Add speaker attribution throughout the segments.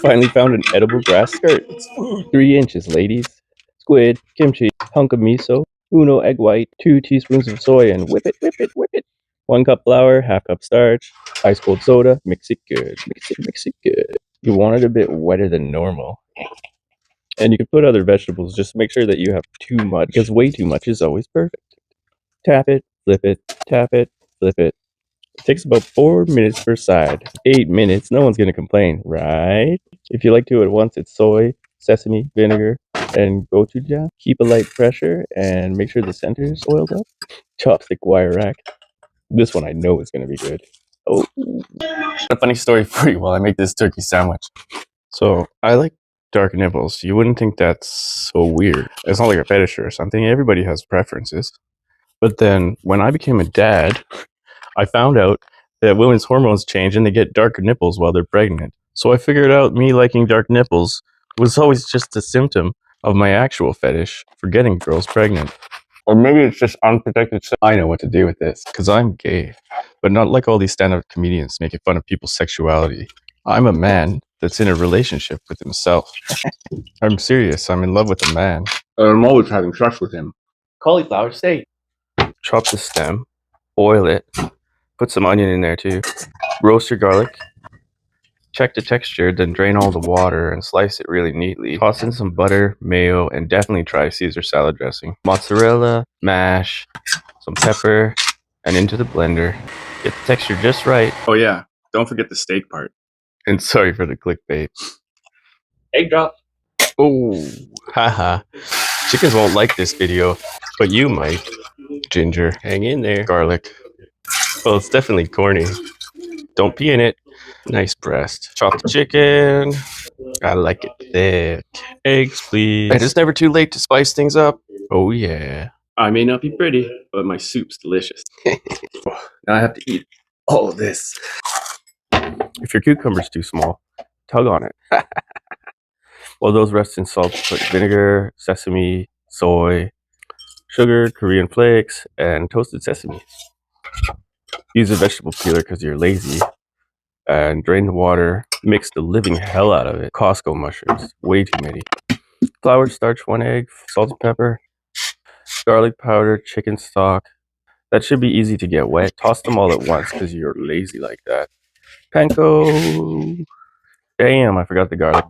Speaker 1: Finally found an edible grass skirt. It's 3 inches, ladies. Squid, kimchi, hunk of miso, uno egg white, 2 teaspoons of soy, and whip it, whip it, whip it. 1 cup flour, half cup starch, ice cold soda, mix it good, mix it good. You want it a bit wetter than normal. And you can put other vegetables, just make sure that you have too much, because way too much is always perfect. Tap it, flip it, tap it, flip it. It takes about 4 minutes per side. 8 minutes, no one's gonna complain, right? If you like to at once, it's soy, sesame, vinegar, and gochujang. Keep a light pressure and make sure the center is oiled up. Chopstick wire rack. This one I know is gonna be good. Oh, a funny story for you while I make this turkey sandwich. So I like dark nipples. You wouldn't think that's so weird. It's not like a fetish or something. Everybody has preferences. But then when I became a dad, I found out that women's hormones change and they get darker nipples while they're pregnant. So I figured out me liking dark nipples was always just a symptom of my actual fetish for getting girls pregnant. Or maybe it's just unprotected. I know what to do with this. Because I'm gay. But not like all these stand-up comedians making fun of people's sexuality. I'm a man that's in a relationship with himself. I'm serious. I'm in love with a man. And I'm always having sex with him. Cauliflower steak. Chop the stem. Boil it. Put some onion in there too. Roast your garlic. Check the texture, then drain all the water and slice it really neatly. Toss in some butter, mayo, and definitely try Caesar salad dressing. Mozzarella, mash, some pepper, and into the blender. Get the texture just right. Oh yeah, don't forget the steak part. And sorry for the clickbait. Egg drop. Oh, haha. Chickens won't like this video, but you might. Ginger, hang in there. Garlic. Well, it's definitely corny. Don't pee in it. Nice breast. Chop the chicken. I like it thick. Eggs, please. And it's never too late to spice things up. Oh, yeah. I may not be pretty, but my soup's delicious. Now I have to eat all of this. If your cucumber's too small, tug on it. While those rest in salt, put vinegar, sesame, soy, sugar, Korean flakes, and toasted sesame. Use a vegetable peeler because you're lazy. And drain the water. Mix the living hell out of it. Costco mushrooms. Way too many. Flour, starch, 1 egg, salt and pepper, garlic powder, chicken stock. That should be easy to get wet. Toss them all at once because you're lazy like that. Panko. Damn, I forgot the garlic.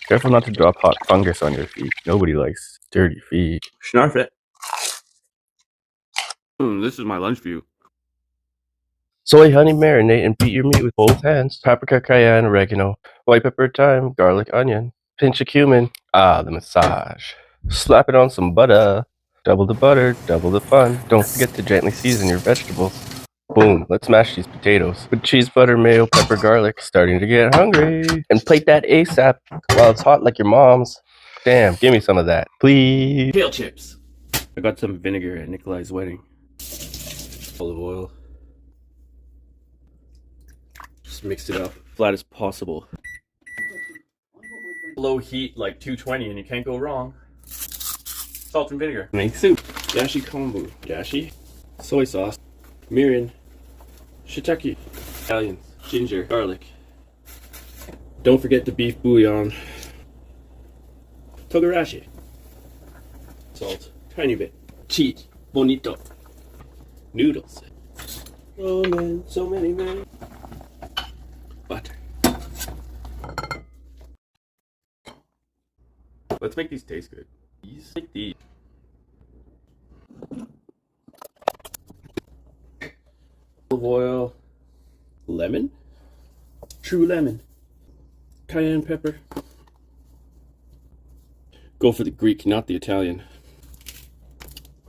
Speaker 1: Careful not to drop hot fungus on your feet. Nobody likes dirty feet. Snarf it. This is my lunch view. Soy, honey, marinate and beat your meat with both hands. Paprika, cayenne, oregano, white pepper, thyme, garlic, onion, pinch of cumin. Ah, the massage. Slap it on some butter. Double the butter, double the fun. Don't forget to gently season your vegetables. Boom, let's mash these potatoes. With cheese, butter, mayo, pepper, garlic. Starting to get hungry. And plate that ASAP while it's hot like your mom's. Damn, give me some of that, please. Kale chips. I got some vinegar at Nikolai's wedding. Olive oil. Just mix it up flat as possible. Low heat like 220 and you can't go wrong. Salt and vinegar. Make soup. Dashi kombu. Dashi. Soy sauce. Mirin. Shiitake. Scallions. Ginger. Garlic. Don't forget the beef bouillon. Togarashi. Salt. Tiny bit. Cheese. Bonito. Noodles. Oh man, so many men. Butter. Let's make these taste good. Take these. Olive oil. Lemon. True lemon. Cayenne pepper. Go for the Greek, not the Italian.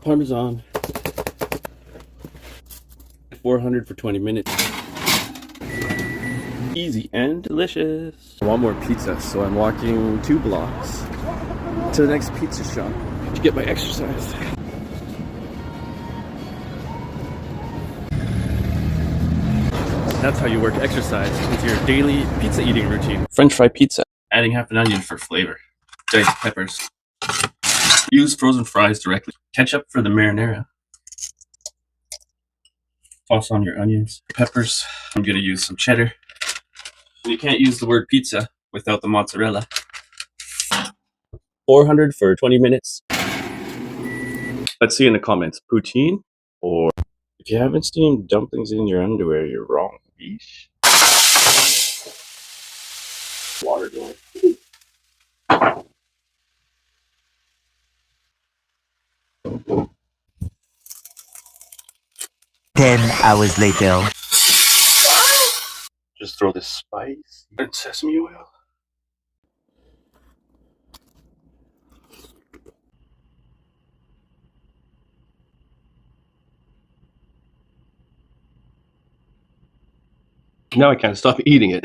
Speaker 1: Parmesan. 400 for 20 minutes. Easy and delicious. I want more pizza, so I'm walking 2 blocks to the next pizza shop to get my exercise. That's how you work exercise into your daily pizza eating routine. French fry pizza. Adding half an onion for flavor. Diced peppers. Use frozen fries directly. Ketchup for the marinara. Toss on your onions, peppers. I'm gonna use some cheddar. You can't use the word pizza without the mozzarella. 400 for 20 minutes. Let's see in the comments, poutine or if you haven't steamed dumplings in your underwear, you're wrong. Yeesh. Water going.
Speaker 2: 10 hours later.
Speaker 1: Just throw this spice and sesame oil. Now I can't stop eating it.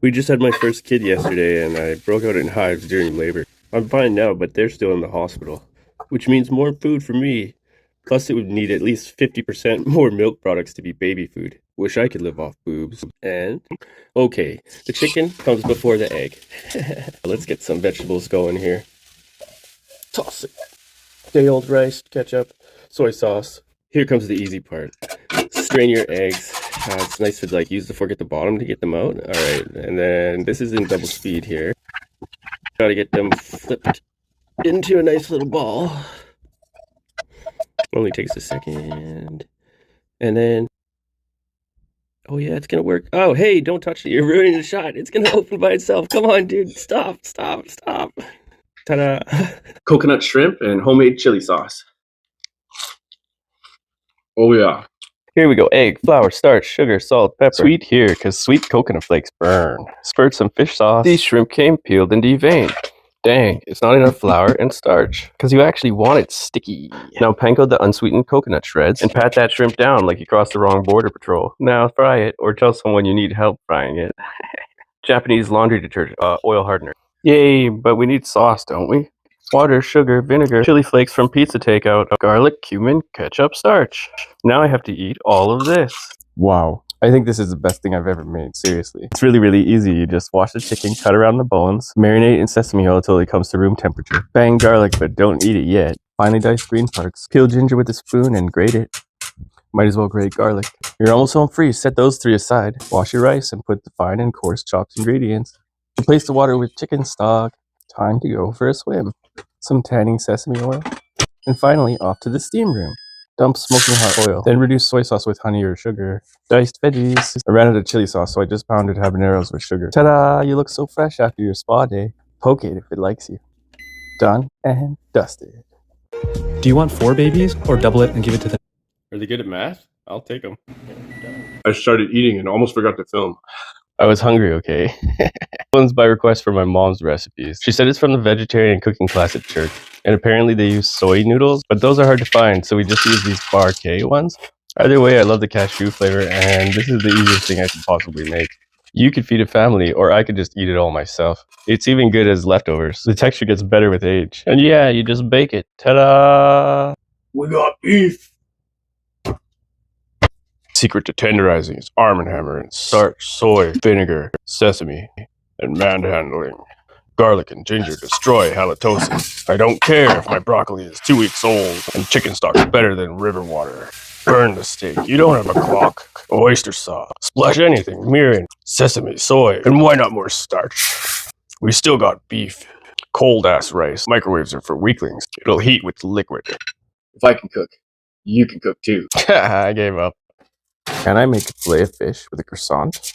Speaker 1: We just had my first kid yesterday and I broke out in hives during labor. I'm fine now, but they're still in the hospital, which means more food for me. Plus it would need at least 50% more milk products to be baby food. Wish I could live off boobs. And, okay, the chicken comes before the egg. Let's get some vegetables going here. Toss it. Day-old rice, ketchup, soy sauce. Here comes the easy part. Strain your eggs. It's nice to like use the fork at the bottom to get them out. Alright, and then this is in double speed here. Gotta get them flipped into a nice little ball. Only takes a second. And then, oh yeah, it's gonna work. Oh, hey, don't touch it. You're ruining the shot. It's gonna open by itself. Come on, dude. Stop. Ta-da. Coconut shrimp and homemade chili sauce. Oh yeah. Here we go. Egg, flour, starch, sugar, salt, pepper. Sweet here, because sweet coconut flakes burn. Spurt some fish sauce. These shrimp came peeled and deveined. Dang, it's not enough flour and starch, because you actually want it sticky. Now panko the unsweetened coconut shreds and pat that shrimp down like you crossed the wrong border patrol. Now fry it, or tell someone you need help frying it. Japanese laundry detergent, oil hardener. Yay, but we need sauce, don't we? Water, sugar, vinegar, chili flakes from pizza takeout, garlic, cumin, ketchup, starch. Now I have to eat all of this. Wow. I think this is the best thing I've ever made, seriously. It's really easy. You just wash the chicken, cut around the bones, marinate in sesame oil until it comes to room temperature. Bang garlic, but don't eat it yet. Finely dice green parts. Peel ginger with a spoon and grate it. Might as well grate garlic. You're almost home free. Set those three aside. Wash your rice and put the fine and coarse chopped ingredients. Replace the water with chicken stock. Time to go for a swim. Some tanning sesame oil. And finally, off to the steam room. Dump smoking hot oil. Then reduce soy sauce with honey or sugar. Diced veggies. I ran out of chili sauce, so I just pounded habaneros with sugar. Ta-da! You look so fresh after your spa day. Poke it if it likes you. Done and dusted.
Speaker 3: Do you want 4 babies or double it and give it to them?
Speaker 1: Are they good at math? I'll take them. I started eating and almost forgot to film. I was hungry, okay? One's by request for my mom's recipes. She said it's from the vegetarian cooking class at church. And apparently they use soy noodles, but those are hard to find, so we just use these Bar K ones. Either way, I love the cashew flavor, and this is the easiest thing I could possibly make. You could feed a family, or I could just eat it all myself. It's even good as leftovers. The texture gets better with age. And yeah, you just bake it. Ta-da! We got beef! Secret to tenderizing is Arm & Hammer and starch, soy, vinegar, sesame, and manhandling. Garlic and ginger destroy halitosis. I don't care if my broccoli is 2 weeks old and chicken stock is better than river water. Burn the steak. You don't have a clock. Oyster sauce. Splash anything. Mirin, sesame, soy, and why not more starch? We still got beef. Cold ass rice. Microwaves are for weaklings. It'll heat with liquid. If I can cook, you can cook too. I gave up. Can I make a Filet-O-Fish with a croissant?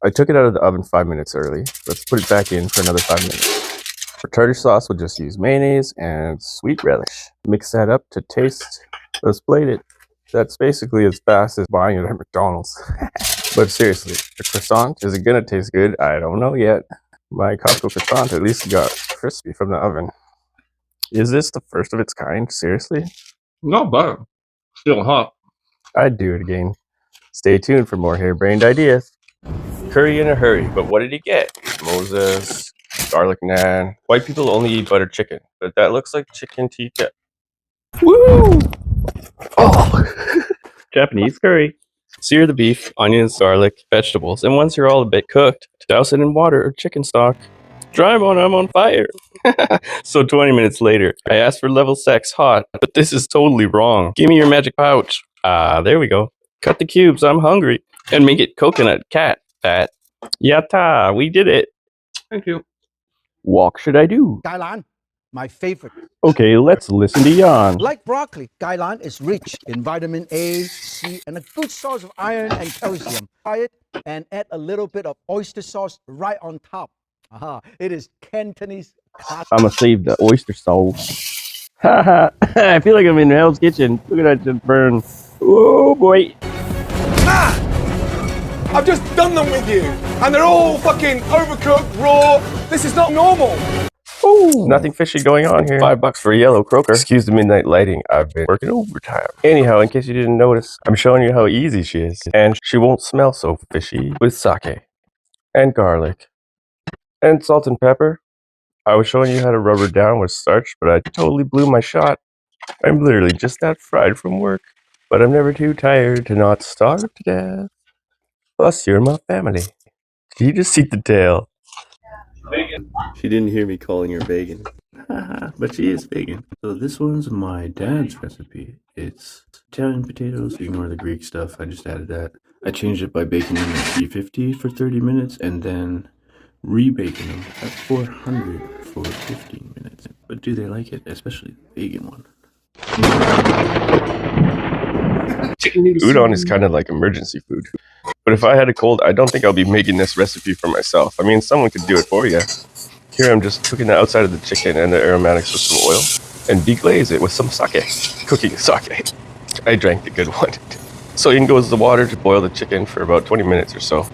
Speaker 1: I took it out of the oven 5 minutes early. Let's put it back in for another 5 minutes. For tartar sauce, we'll just use mayonnaise and sweet relish. Mix that up to taste. Let's plate it. That's basically as fast as buying it at McDonald's. But seriously, the croissant, is it gonna taste good? I don't know yet. My Costco croissant at least got crispy from the oven. Is this the first of its kind? Seriously? Not bad. Still hot. I'd do it again. Stay tuned for more harebrained ideas. Curry in a hurry, but what did he get? Moses, garlic naan. White people only eat buttered chicken, but that looks like chicken tikka. Woo! Oh! Japanese curry. Sear the beef, onions, garlic, vegetables, and once you're all a bit cooked, douse it in water or chicken stock. Dry when I'm on fire. So 20 minutes later, I asked for level 6 hot, but this is totally wrong. Give me your magic pouch. There we go. Cut the cubes, I'm hungry. And make it coconut cat fat. Yatta, we did it.
Speaker 3: Thank you.
Speaker 1: Walk should I do?
Speaker 4: Kailan, my favorite.
Speaker 1: Okay, let's listen to Jan.
Speaker 4: Like broccoli, kailan is rich in vitamin A, C, and a good source of iron and calcium. Try it and add a little bit of oyster sauce right on top. Aha, it is Cantonese.
Speaker 1: I'ma save the oyster sauce. Haha, I feel like I'm in Hell's Kitchen. Look at that just burn. Oh boy.
Speaker 5: I've just done them with you, and they're all fucking overcooked, raw. This is not normal.
Speaker 1: Ooh. Nothing fishy going on here. $5 for a yellow croaker. Excuse the midnight lighting. I've been working overtime. Anyhow, in case you didn't notice, I'm showing you how easy she is. And she won't smell so fishy with sake and garlic and salt and pepper. I was showing you how to rub her down with starch, but I totally blew my shot. I'm literally just that fried from work. But I'm never too tired to not starve to death. Plus, you're my family. Did you just see the tail?
Speaker 6: Vegan. She didn't hear me calling her vegan. But she is vegan. So this one's my dad's recipe. It's Italian potatoes. Ignore the Greek stuff. I just added that. I changed it by baking them at 350 for 30 minutes and then rebaking them at 400 for 15 minutes. But do they like it? Especially the vegan one.
Speaker 1: Udon is kind of like emergency food. But if I had a cold, I don't think I'll be making this recipe for myself. I mean, someone could do it for you. Here I'm just cooking the outside of the chicken and the aromatics with some oil and deglaze it with some sake. Cooking sake. I drank the good one. So in goes the water to boil the chicken for about 20 minutes or so.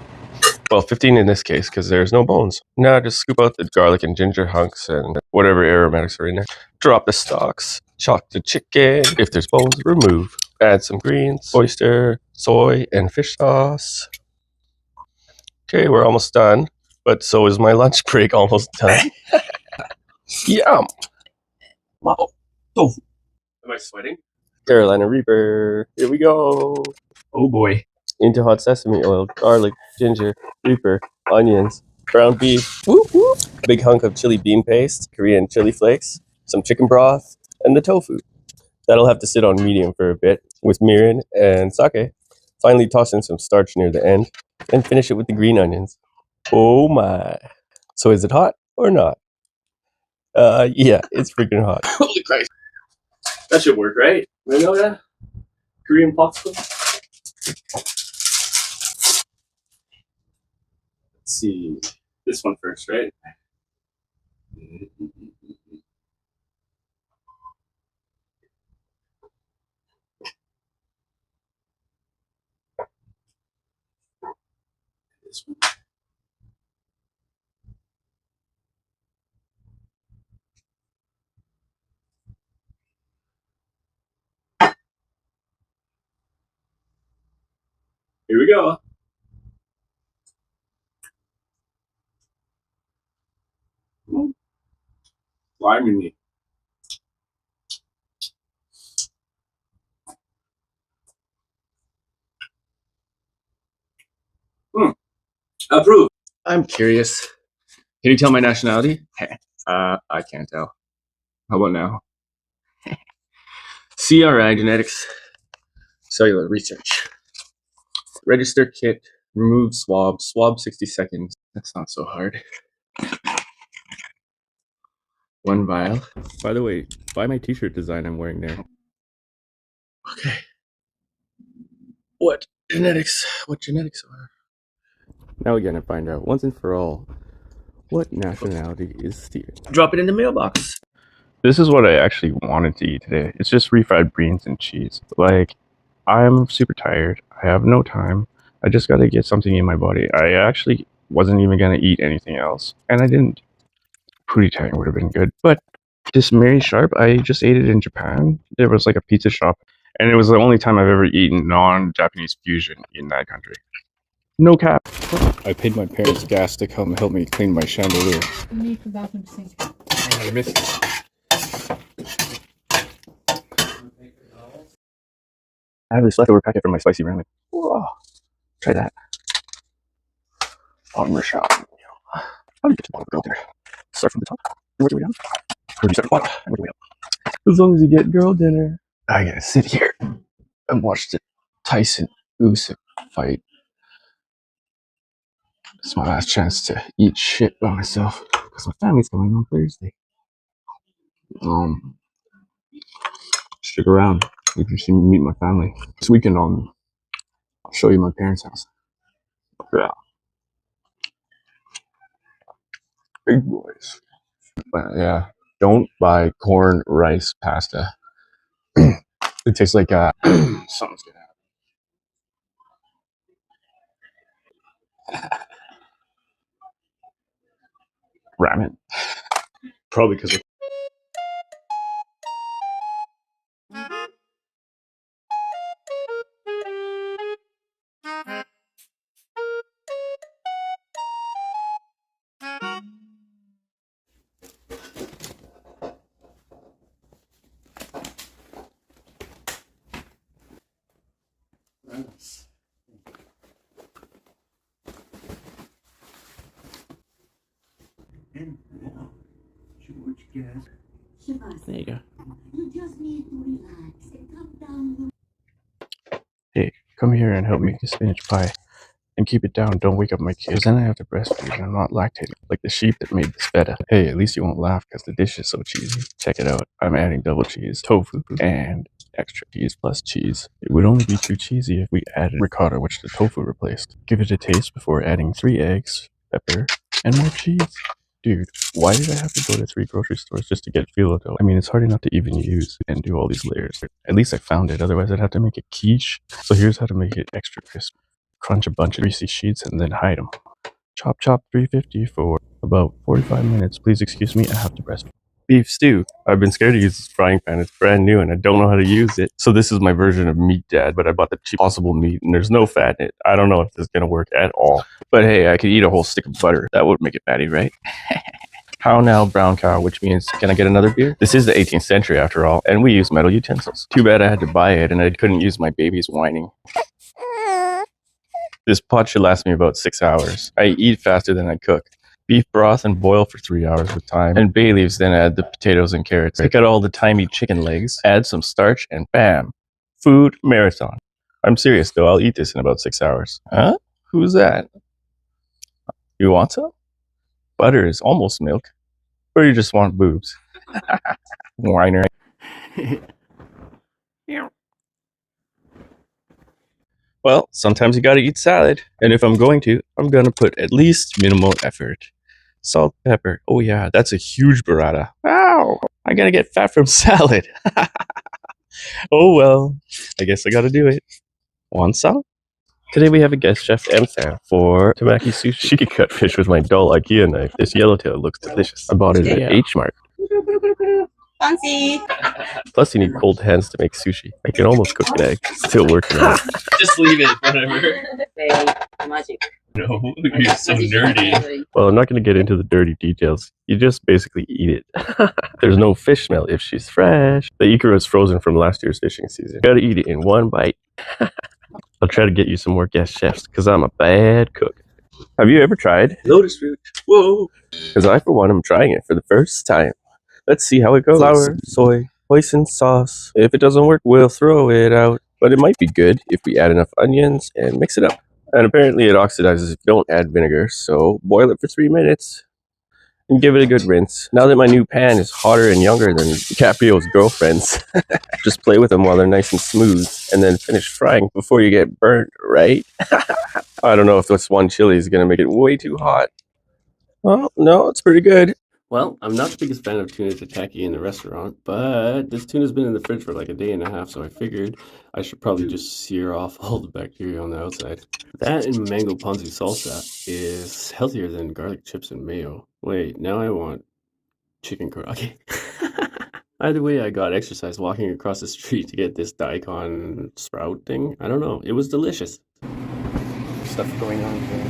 Speaker 1: Well, 15 in this case because there's no bones. Now just scoop out the garlic and ginger hunks and whatever aromatics are in there. Drop the stalks. Chalk the chicken. If there's bones, remove. Add some greens, oyster, soy, and fish sauce. Okay, we're almost done. But so is my lunch break almost done. Yum! Mapo. Tofu. Am I sweating? Carolina Reaper. Here we go. Oh boy. Into hot sesame oil, garlic, ginger, Reaper, onions, ground beef, whoop whoop, big hunk of chili bean paste, Korean chili flakes, some chicken broth, and the tofu. That'll have to sit on medium for a bit with mirin and sake. Finally toss in some starch near the end and finish it with the green onions. Oh my. So is it hot or not? Yeah, it's freaking hot. Holy Christ. That should work, right? You know that? Korean popsicle? Let's see. This one first, right? This one. Here we go. Lime in me. Approved. I'm curious. Can you tell my nationality? I can't tell. How about now? CRI Genetics Cellular Research. Register kit. Remove swab. Swab 60 seconds. That's not so hard. One vial.
Speaker 6: By the way, buy my t-shirt design I'm wearing there.
Speaker 1: Okay. What genetics are?
Speaker 6: Now we're gonna find out once and for all what nationality is Steer.
Speaker 1: Drop it in the mailbox. This is what I actually wanted to eat today. It's just refried beans and cheese. Like, I'm super tired. I have no time. I just gotta get something in my body. I actually wasn't even gonna eat anything else. And I didn't. Puri tang would have been good. But this Mary Sharp, I just ate it in Japan. There was like a pizza shop. And it was the only time I've ever eaten non-Japanese fusion in that country. No cap.
Speaker 6: I paid my parents gas to come help me clean my chandelier.
Speaker 7: Me for bathroom sink.
Speaker 6: I missed it.
Speaker 1: I have this leftover packet from my spicy ramen. Whoa. Try that. Farmer shop. How do you get to the bottom of girl dinner? Start from the top and work your way down? Or do you start from the bottom and work your way up? As long as you get girl dinner. I gotta sit here and watch the Tyson Usyk fight.
Speaker 6: It's my last chance to eat shit by myself because my family's coming on Thursday. Stick around if you see me meet my family this weekend. I'll show you my parents' house. Yeah, big boys. But yeah, don't buy corn rice pasta. It tastes like something's gonna happen. Ramen. Probably because of there you go. Hey, come here and help make the spinach pie. And keep it down, don't wake up my kids. Then I have to breastfeed and I'm not lactating, like the sheep that made this feta. Hey, at least you won't laugh because the dish is so cheesy. Check it out. I'm adding double cheese, tofu, and extra cheese plus cheese. It would only be too cheesy if we added ricotta, which the tofu replaced. Give it a taste before adding 3 eggs, pepper, and more cheese. Dude, why did I have to go to 3 grocery stores just to get Filet-O? I mean, it's hard enough to even use and do all these layers. At least I found it, otherwise I'd have to make a quiche. So here's how to make it extra crispy. Crunch a bunch of greasy sheets and then hide them. Chop 350 for about 45 minutes. Please excuse me, I have to breastfeed. Beef stew. I've been scared to use this frying pan. It's brand new and I don't know how to use it. So this is my version of meat dad, but I bought the cheap possible meat and there's no fat in it. I don't know if this is going to work at all. But hey, I could eat a whole stick of butter. That would make it fatty, right? How now, brown cow, which means, can I get another beer? This is the 18th century after all, and we use metal utensils. Too bad I had to buy it and I couldn't use my baby's whining. This pot should last me about 6 hours. I eat faster than I cook. Beef broth and boil for 3 hours with thyme. And bay leaves, then add the potatoes and carrots. Pick out all the tiny chicken legs, add some starch, and bam! Food marathon. I'm serious though, I'll eat this in about 6 hours. Huh? Who's that? You want some? Butter is almost milk. Or you just want boobs? Whiner. Well, sometimes you gotta eat salad. And if I'm going to, I'm gonna put at least minimal effort. Salt, pepper. Oh yeah, that's a huge burrata. Ow! I gotta get fat from salad. Oh well, I guess I gotta do it. Want some? Today we have a guest chef, Sam, for Tamaki Sushi. She could cut fish with my dull IKEA knife. This yellowtail looks delicious. I bought it at H Mart.
Speaker 7: Fancy.
Speaker 1: Plus, you need cold hands to make sushi. I can almost cook an egg. Still working on it. Just leave it, whatever.
Speaker 7: Magic.
Speaker 1: No, you're so nerdy. Well, I'm not going to get into the dirty details. You just basically eat it. There's no fish smell if she's fresh. The ikura is frozen from last year's fishing season. You gotta eat it in one bite. I'll try to get you some more guest chefs, because I'm a bad cook. Have you ever tried lotus root? Whoa! Because I, for one, am trying it for the first time. Let's see how it goes. Flour, soy, hoisin sauce. If it doesn't work, we'll throw it out. But it might be good if we add enough onions and mix it up. And apparently it oxidizes if you don't add vinegar, so boil it for 3 minutes and give it a good rinse. Now that my new pan is hotter and younger than DiCaprio's girlfriend's, just play with them while they're nice and smooth and then finish frying before you get burnt, right? I don't know if this one chili is going to make it way too hot. Oh, no, it's pretty good. Well, I'm not the biggest fan of tuna tataki in the restaurant, but this tuna's been in the fridge for like a day and a half, so I figured I should probably just sear off all the bacteria on the outside. That and mango ponzu salsa is healthier than garlic chips and mayo. Wait, now I want chicken karaage. Either way, I got exercise walking across the street to get this daikon sprout thing. I don't know, it was delicious. Stuff going on here.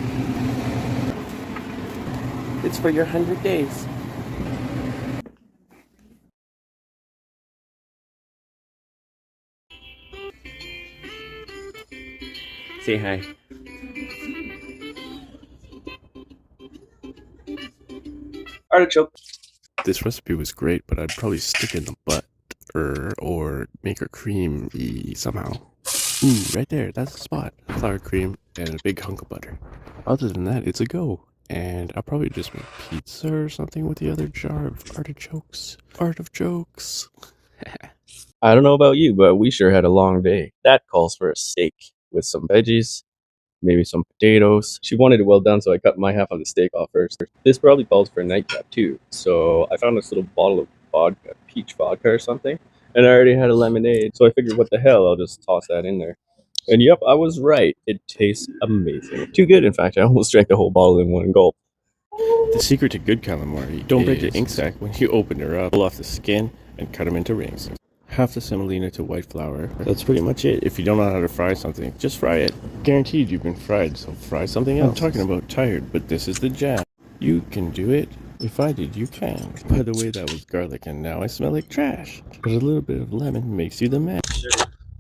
Speaker 1: It's for your 100 days. Say hi. Artichoke. This recipe was great, but I'd probably stick in the butter or make her creamy somehow. Ooh, right there, that's the spot. Flour, cream,
Speaker 6: and a big hunk of butter. Other than that, it's a go. And I'll probably just make pizza or something with the other jar of artichokes. Art of jokes.
Speaker 1: I don't know about you, but we sure had a long day. That calls for a steak with some veggies, maybe some potatoes. She wanted it well done, so I cut my half of the steak off first. This probably calls for a nightcap too. So I found this little bottle of vodka, peach vodka or something, and I already had a lemonade. So I figured, what the hell, I'll just toss that in there. And yep, I was right. It tastes amazing. Too good, in fact. I almost drank the whole bottle in one gulp.
Speaker 6: The secret to good calamari: don't break the ink sac when you open her up. Pull off the skin and cut them into rings. Half the semolina to white flour. That's pretty much it. If you don't know how to fry something, just fry it. Guaranteed you've been fried, so fry something else. I'm talking about tired, but this is the jam. You can do it. If I did, you can. By the way, that was garlic, and now I smell like trash. But a little bit of lemon makes you the man.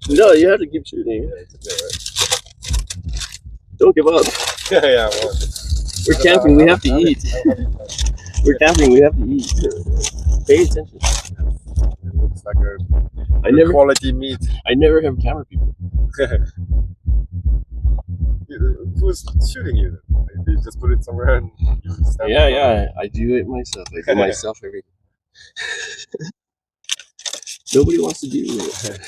Speaker 1: No, you have to keep shooting. Don't give up.
Speaker 5: Yeah.
Speaker 1: We're camping, we have to eat. We're camping, we have to eat. Pay attention.
Speaker 5: It looks like a
Speaker 1: I never
Speaker 5: quality meat.
Speaker 1: I never have camera people.
Speaker 5: Who's shooting you? Maybe just put it somewhere and you stand up.
Speaker 1: Yeah, I do it myself. I do myself everything. Nobody wants to do it.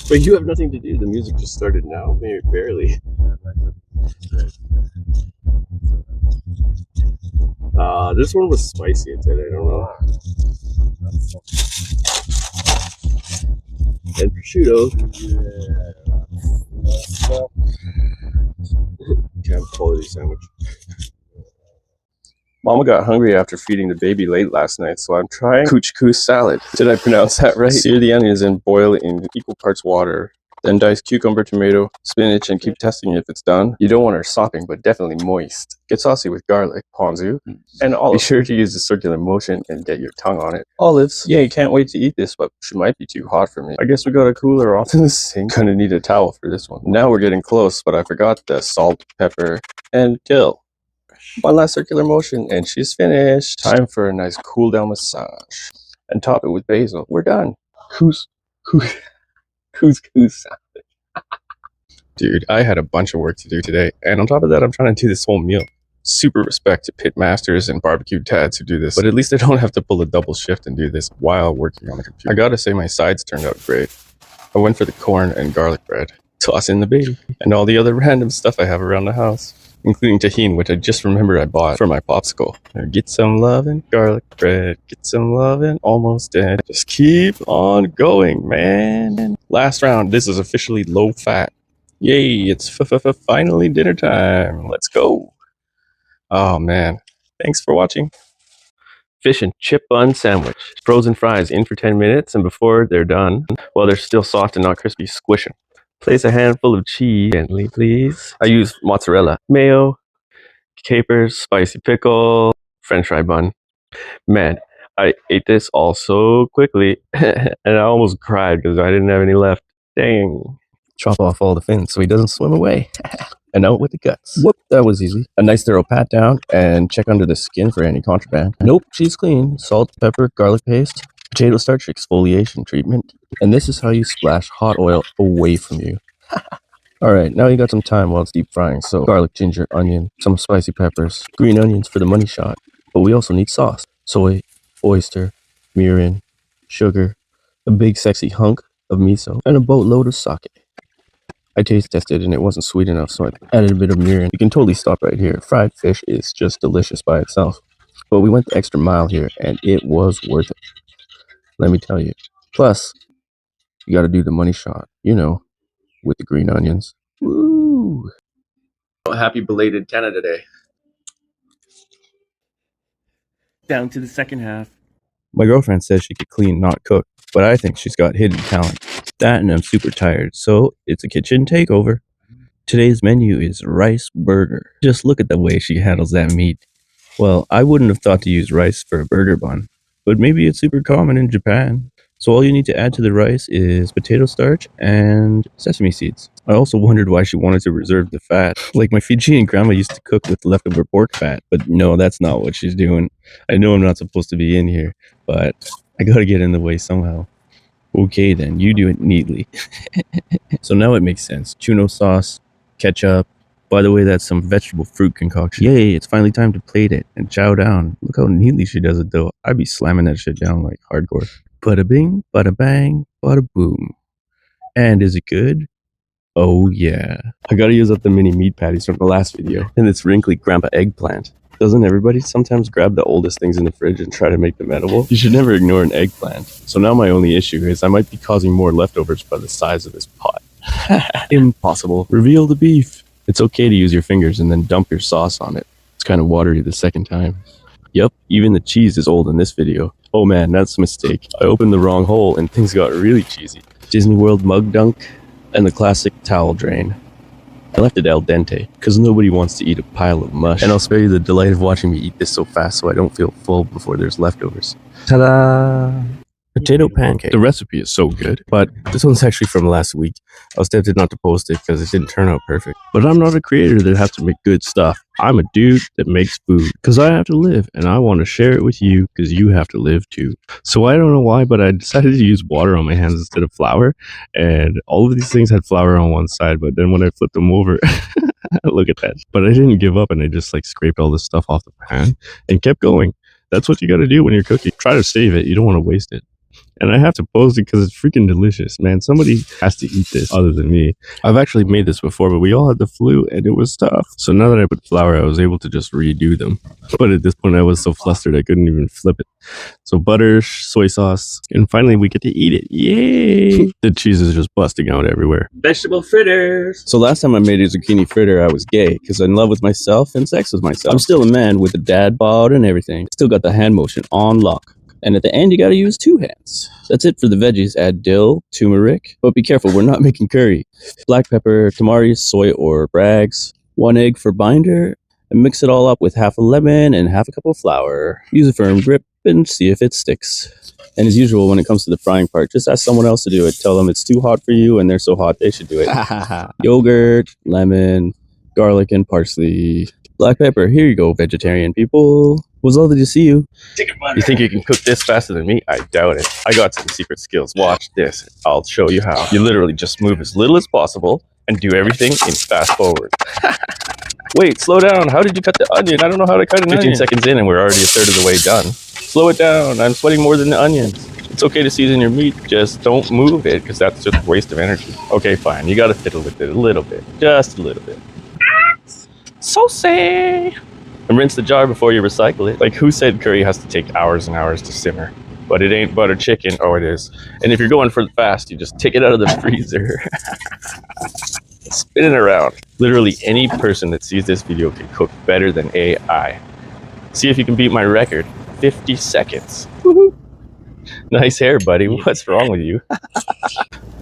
Speaker 1: But you have nothing to do. The music just started now, maybe barely. This one was spicy today, I don't know. And prosciutto. Camp quality sandwich. Mama got hungry after feeding the baby late last night, so I'm trying couscous salad. Did I pronounce that right? Sear the onions and boil it in equal parts water. Then dice cucumber, tomato, spinach, and keep testing if it's done. You don't want her sopping, but definitely moist. Get saucy with garlic, ponzu, and olives. Be sure to use the circular motion and get your tongue on it. Olives. Yay, can't wait to eat this, but she might be too hot for me. I guess we gotta cool her off in the sink. Gonna need a towel for this one. Now we're getting close, but I forgot the salt, pepper, and dill. One last circular motion, and she's finished. Time for a nice cool down massage. And top it with basil. We're done. Couscous salad. Dude, I had a bunch of work to do today, and on top of that, I'm trying to do this whole meal. Super respect to pit masters and barbecue tads who do this, but at least I don't have to pull a double shift and do this while working on the computer. I gotta say my sides turned out great. I went for the corn and garlic bread. Toss in the baby, and all the other random stuff I have around the house, including tahini, which I just remembered I bought for my popsicle. Get some lovin', garlic bread. Get some lovin', almost dead. Just keep on going, man. Last round. This is officially low fat. Yay, it's finally dinner time. Let's go. Oh, man. Thanks for watching. Fish and chip bun sandwich. Frozen fries in for 10 minutes, and before they're done, while they're still soft and not crispy, squish them. Place a handful of cheese gently, please. I use mozzarella, mayo, capers, spicy pickle, french fry bun. Man, I ate this all so quickly, and I almost cried because I didn't have any left. Dang. Chop off all the fins so he doesn't swim away. And out with the guts. Whoop, that was easy. A nice thorough pat down, and check under the skin for any contraband. Nope, she's clean. Salt, pepper, garlic paste, potato starch exfoliation treatment. And this is how you splash hot oil away from you. Alright, now you got some time while it's deep frying, so garlic, ginger, onion, some spicy peppers, green onions for the money shot. But we also need sauce. Soy, oyster, mirin, sugar, a big sexy hunk of miso, and a boatload of sake. I taste tested and it wasn't sweet enough, so I added a bit of mirin. You can totally stop right here. Fried fish is just delicious by itself. But we went the extra mile here, and it was worth it. Let me tell you. Plus, you gotta do the money shot, you know, with the green onions. Woo! Happy belated Canada Day.
Speaker 6: Down to the second half.
Speaker 1: My girlfriend says she could clean, not cook, but I think she's got hidden talent. That, and I'm super tired, so it's a kitchen takeover. Today's menu is rice burger. Just look at the way she handles that meat. Well, I wouldn't have thought to use rice for a burger bun, but maybe it's super common in Japan. So all you need to add to the rice is potato starch and sesame seeds. I also wondered why she wanted to reserve the fat. Like my Fijian grandma used to cook with leftover pork fat, but no, that's not what she's doing. I know I'm not supposed to be in here, but I gotta get in the way somehow. Okay then, you do it neatly. So now it makes sense. Tuna sauce, ketchup. By the way, that's some vegetable fruit concoction. Yay, it's finally time to plate it and chow down. Look how neatly she does it though. I'd be slamming that shit down like hardcore. Bada bing, bada bang, bada boom. And is it good? Oh yeah. I gotta use up the mini meat patties from the last video. And this wrinkly grandpa eggplant. Doesn't everybody sometimes grab the oldest things in the fridge and try to make them edible? You should never ignore an eggplant. So now my only issue is I might be causing more leftovers by the size of this pot. Impossible. Reveal the beef. It's okay to use your fingers and then dump your sauce on it. It's kind of watery the second time. Yep, even the cheese is old in this video. Oh man, that's a mistake. I opened the wrong hole and things got really cheesy. Disney World mug dunk and the classic towel drain. I left it al dente because nobody wants to eat a pile of mush. And I'll spare you the delight of watching me eat this so fast so I don't feel full before there's leftovers. Ta-da! Potato pancake. The recipe is so good, but this one's actually from last week. I was tempted not to post it because it didn't turn out perfect. But I'm not a creator that has to make good stuff. I'm a dude that makes food because I have to live and I want to share it with you because you have to live too. So I don't know why, but I decided to use water on my hands instead of flour. And all of these things had flour on one side, but then when I flipped them over, look at that. But I didn't give up and I just like scraped all this stuff off the pan and kept going. That's what you got to do when you're cooking. Try to save it. You don't want to waste it. And I have to post it because it's freaking delicious, man. Somebody has to eat this other than me. I've actually made this before, but we all had the flu and it was tough. So now that I put flour, I was able to just redo them. But at this point, I was so flustered, I couldn't even flip it. So butter, soy sauce, and finally we get to eat it. Yay! The cheese is just busting out everywhere. Vegetable fritters. So last time I made a zucchini fritter, I was gay because I'm in love with myself and sex with myself. I'm still a man with a dad bod and everything. Still got the hand motion on lock. And at the end, you gotta use 2 hands. That's it for the veggies. Add dill, turmeric, but be careful, we're not making curry. Black pepper, tamari, soy or brags, 1 egg for binder, and mix it all up with half a lemon and half a cup of flour. Use a firm grip and see if it sticks. And as usual, when it comes to the frying part, just ask someone else to do it. Tell them it's too hot for you and they're so hot they should do it. Yogurt, lemon, garlic, and parsley. Black pepper. Here you go, vegetarian people. Was lovely to see you. You think you can cook this faster than me? I doubt it. I got some secret skills. Watch this. I'll show you how. You literally just move as little as possible and do everything in fast forward. Wait, slow down. How did you cut the onion? I don't know how to cut an 15 seconds in and we're already a third of the way done. Slow it down. I'm sweating more than the onions. It's okay to season your meat. Just don't move it because that's just a waste of energy. Okay, fine. You got to fiddle with it a little bit. Just a little bit. Saucy! And rinse the jar before you recycle it. Like, who said curry has to take hours and hours to simmer? But it ain't butter chicken. Oh, it is. And if you're going for the fast, you just take it out of the freezer. Spin it around. Literally any person that sees this video can cook better than AI. See if you can beat my record. 50 seconds. Woohoo! Nice hair, buddy. What's wrong with you?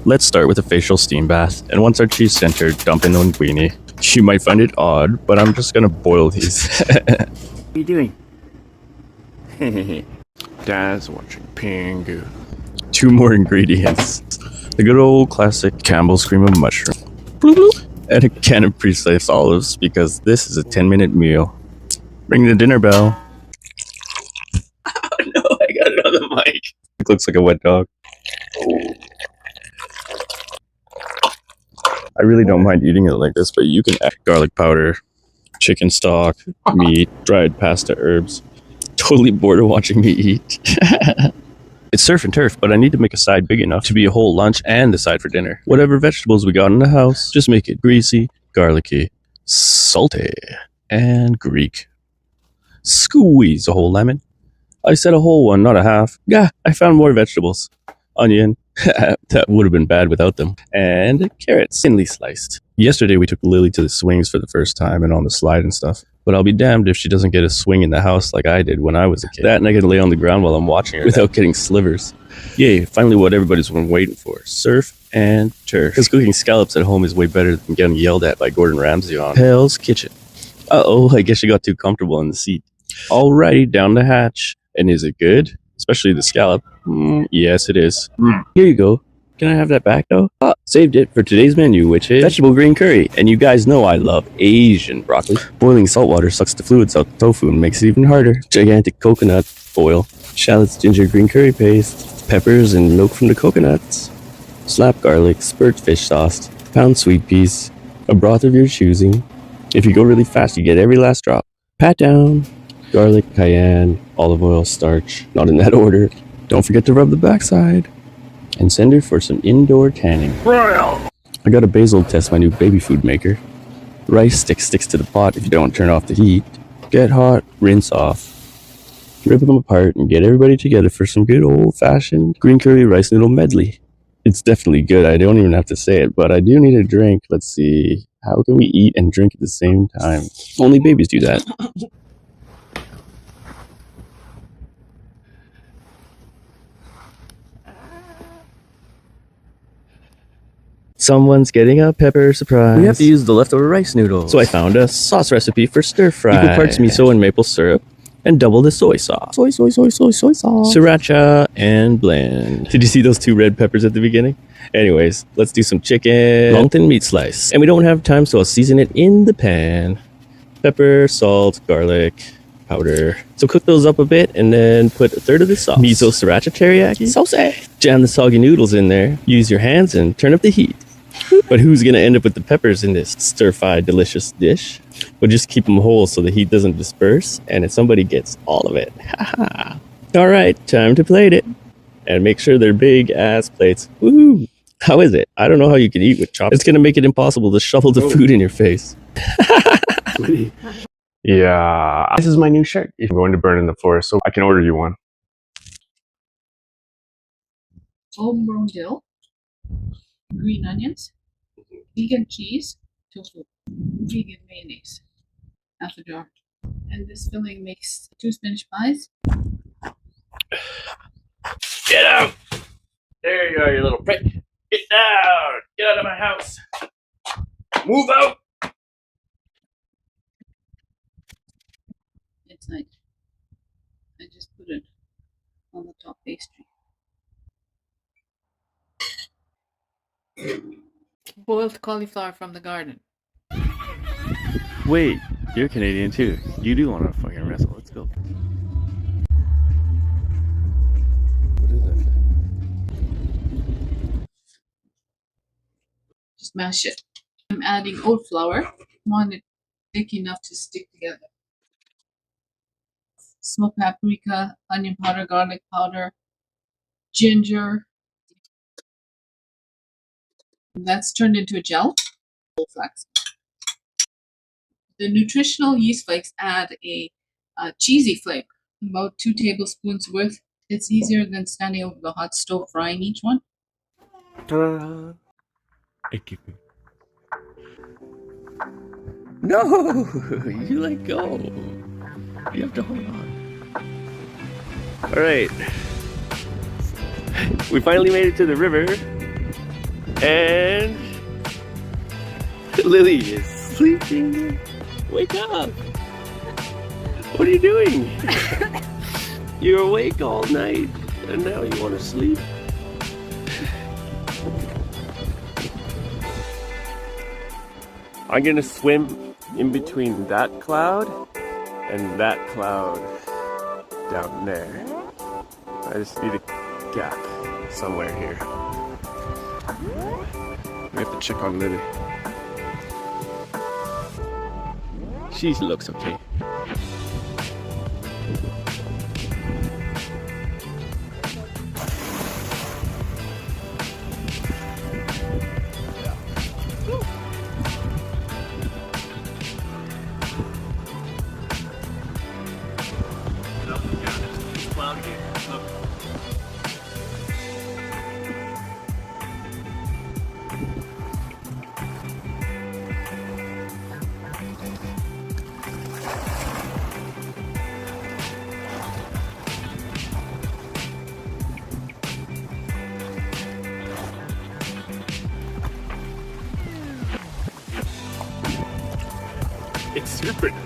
Speaker 1: Let's start with a facial steam bath. And once our cheese centered, dump in the linguini. You might find it odd, but I'm just gonna boil these.
Speaker 6: What are you doing? Dad's watching Pingu.
Speaker 1: 2 more ingredients. The good old classic Campbell's cream of mushroom. Bloop, bloop. And a can of pre-sliced olives because this is a 10-minute meal. Ring the dinner bell. Oh no, I got it on the mic. It looks like a wet dog. I really don't mind eating it like this, but you can add garlic powder, chicken stock, meat, dried pasta, herbs. Totally bored of watching me eat. It's surf and turf, but I need to make a side big enough to be a whole lunch and the side for dinner. Whatever vegetables we got in the house, just make it greasy, garlicky, salty, and Greek. Squeeze a whole lemon. I said a whole one, not a half. Yeah, I found more vegetables. Onion. That would have been bad without them. And carrots, thinly sliced. Yesterday we took Lily to the swings for the first time and on the slide and stuff. But I'll be damned if she doesn't get a swing in the house like I did when I was a kid. That and I can lay on the ground while I'm watching her without getting slivers. Yay, finally what everybody's been waiting for. Surf and turf. Because cooking scallops at home is way better than getting yelled at by Gordon Ramsay on Hell's Kitchen. Uh-oh, I guess you got too comfortable in the seat. Alrighty, down the hatch. And is it good? Especially the scallop. Yes, it is. Here you go. Can I have that back though? Saved it for today's menu, which is vegetable green curry. And you guys know I love Asian broccoli. Boiling salt water sucks the fluids out the tofu and makes it even harder. Gigantic coconut oil. Shallots, ginger, green curry paste. peppers and milk from the coconuts. Slap garlic, spurge fish sauce, pound sweet peas, a broth of your choosing. If you go really fast, you get every last drop. Pat down. Garlic, cayenne, olive oil, starch, not in that order. Don't forget to rub the backside. And send her for some indoor tanning. I got a basil to test my new baby food maker. Rice sticks to the pot if you don't turn off the heat. Get hot, rinse off. Rip them apart and get everybody together for some good old-fashioned green curry rice noodle medley. It's definitely good, I don't even have to say it, but I do need a drink. Let's see, how can we eat and drink at the same time? Only babies do that. Someone's getting a pepper surprise. We have to use the leftover rice noodles. So I found a sauce recipe for stir fry. Equal parts miso and maple syrup. And double the soy sauce. Soy sauce. Sriracha and blend. Did you see those 2 red peppers at the beginning? Anyways, let's do some chicken. Long thin meat slice. And we don't have time, so I'll season it in the pan. Pepper, salt, garlic, powder. So cook those up a bit and then put a third of the sauce. Miso sriracha teriyaki. Sauce. Jam the soggy noodles in there. Use your hands and turn up the heat. But who's gonna end up with the peppers in this stir-fried delicious dish? We'll just keep them whole so the heat doesn't disperse, and if somebody gets all of it. All right, time to plate it. And make sure they're big ass plates. Woo! How is it? I don't know how you can eat with chopsticks. It's gonna make it impossible to shovel the food in your face.
Speaker 8: Yeah, this is my new shirt. I'm going to burn in the forest, so I can order you one.
Speaker 9: Homegrown dill, green onions, vegan cheese, tofu, vegan mayonnaise, half a jar. And this filling makes 2 spinach pies.
Speaker 1: Get out! There you are, you little prick. Get down! Get out of my house! Move out!
Speaker 9: Inside. I just put it on the top pastry. Boiled cauliflower from the garden.
Speaker 6: Wait, you're Canadian too. You do want to fucking wrestle. Let's go. What is that?
Speaker 9: Just mash it. I'm adding oat flour. Want it thick enough to stick together. Smoked paprika, onion powder, garlic powder, ginger. That's turned into a gel. Flax. The nutritional yeast flakes add a cheesy flavor, about 2 tablespoons worth. It's easier than standing over the hot stove frying each one.
Speaker 6: Ta-da!
Speaker 1: No! You let go. You have to hold on. Alright. We finally made it to the river. And Lily is sleeping. Wake up! What are you doing? You're awake all night and now you want to sleep? I'm gonna swim in between that cloud and that cloud down there. I just need a gap somewhere here. We have to check on Lily. She looks okay. It's super nice.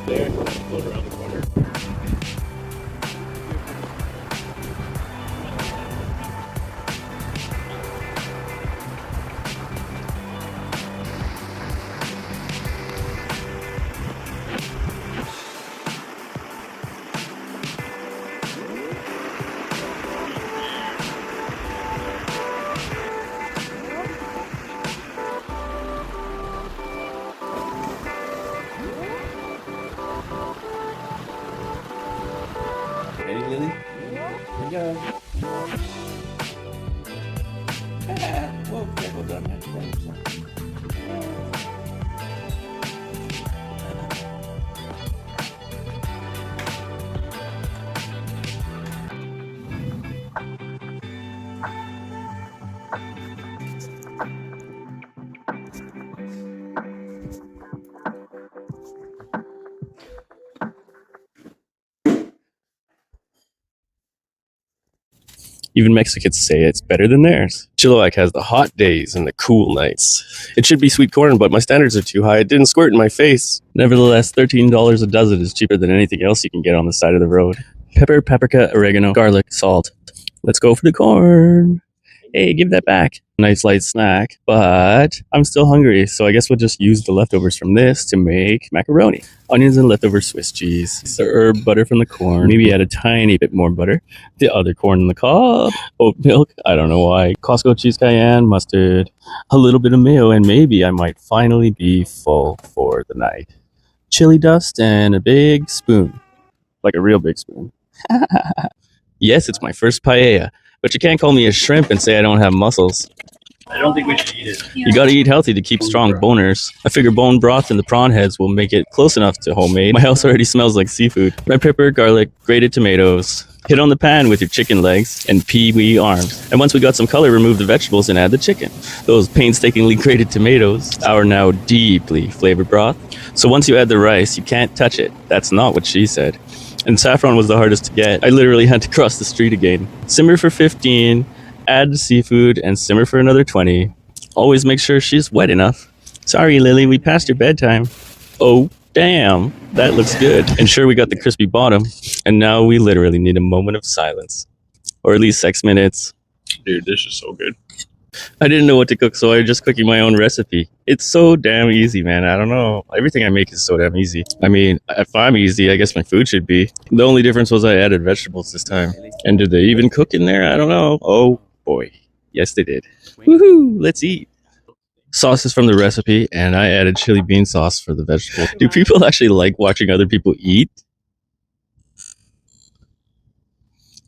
Speaker 1: There, float around the corner. Even Mexicans say it's better than theirs. Chilliwack has the hot days and the cool nights. It should be sweet corn, but my standards are too high. It didn't squirt in my face. Nevertheless, $13 a dozen is cheaper than anything else you can get on the side of the road. Pepper, paprika, oregano, garlic, salt. Let's go for the corn. Hey, give that back. Nice light snack, but I'm still hungry, so I guess we'll just use the leftovers from this to make macaroni. Onions and leftover Swiss cheese, the herb butter from the corn, maybe add a tiny bit more butter, the other corn in the cob, oat milk, I don't know why, Costco cheese cayenne, mustard, a little bit of mayo, and maybe I might finally be full for the night. Chili dust and a big spoon, like a real big spoon. Yes, it's my first paella. But you can't call me a shrimp and say I don't have muscles. I don't think we should eat it. You gotta eat healthy to keep strong boners. I figure bone broth and the prawn heads will make it close enough to homemade. My house already smells like seafood. Red pepper, garlic, grated tomatoes. Hit on the pan with your chicken legs and pea-wee arms. And once we got some color, remove the vegetables and add the chicken. Those painstakingly grated tomatoes are now deeply flavored broth. So once you add the rice, you can't touch it. That's not what she said. And saffron was the hardest to get. I literally had to cross the street again. Simmer for 15, add the seafood, and simmer for another 20. Always make sure she's wet enough. Sorry, Lily, we passed your bedtime. Oh, damn, that looks good. And sure, we got the crispy bottom. And now we literally need a moment of silence. Or at least 6 minutes. Dude, this is so good. I didn't know what to cook, so I was just cooking my own recipe. It's so damn easy, man. I don't know. Everything I make is so damn easy. I mean, if I'm easy, I guess my food should be. The only difference was I added vegetables this time. And did they even cook in there? I don't know. Oh, boy. Yes, they did. Woohoo! Let's eat. Sauce is from the recipe, and I added chili bean sauce for the vegetables. Do people actually like watching other people eat?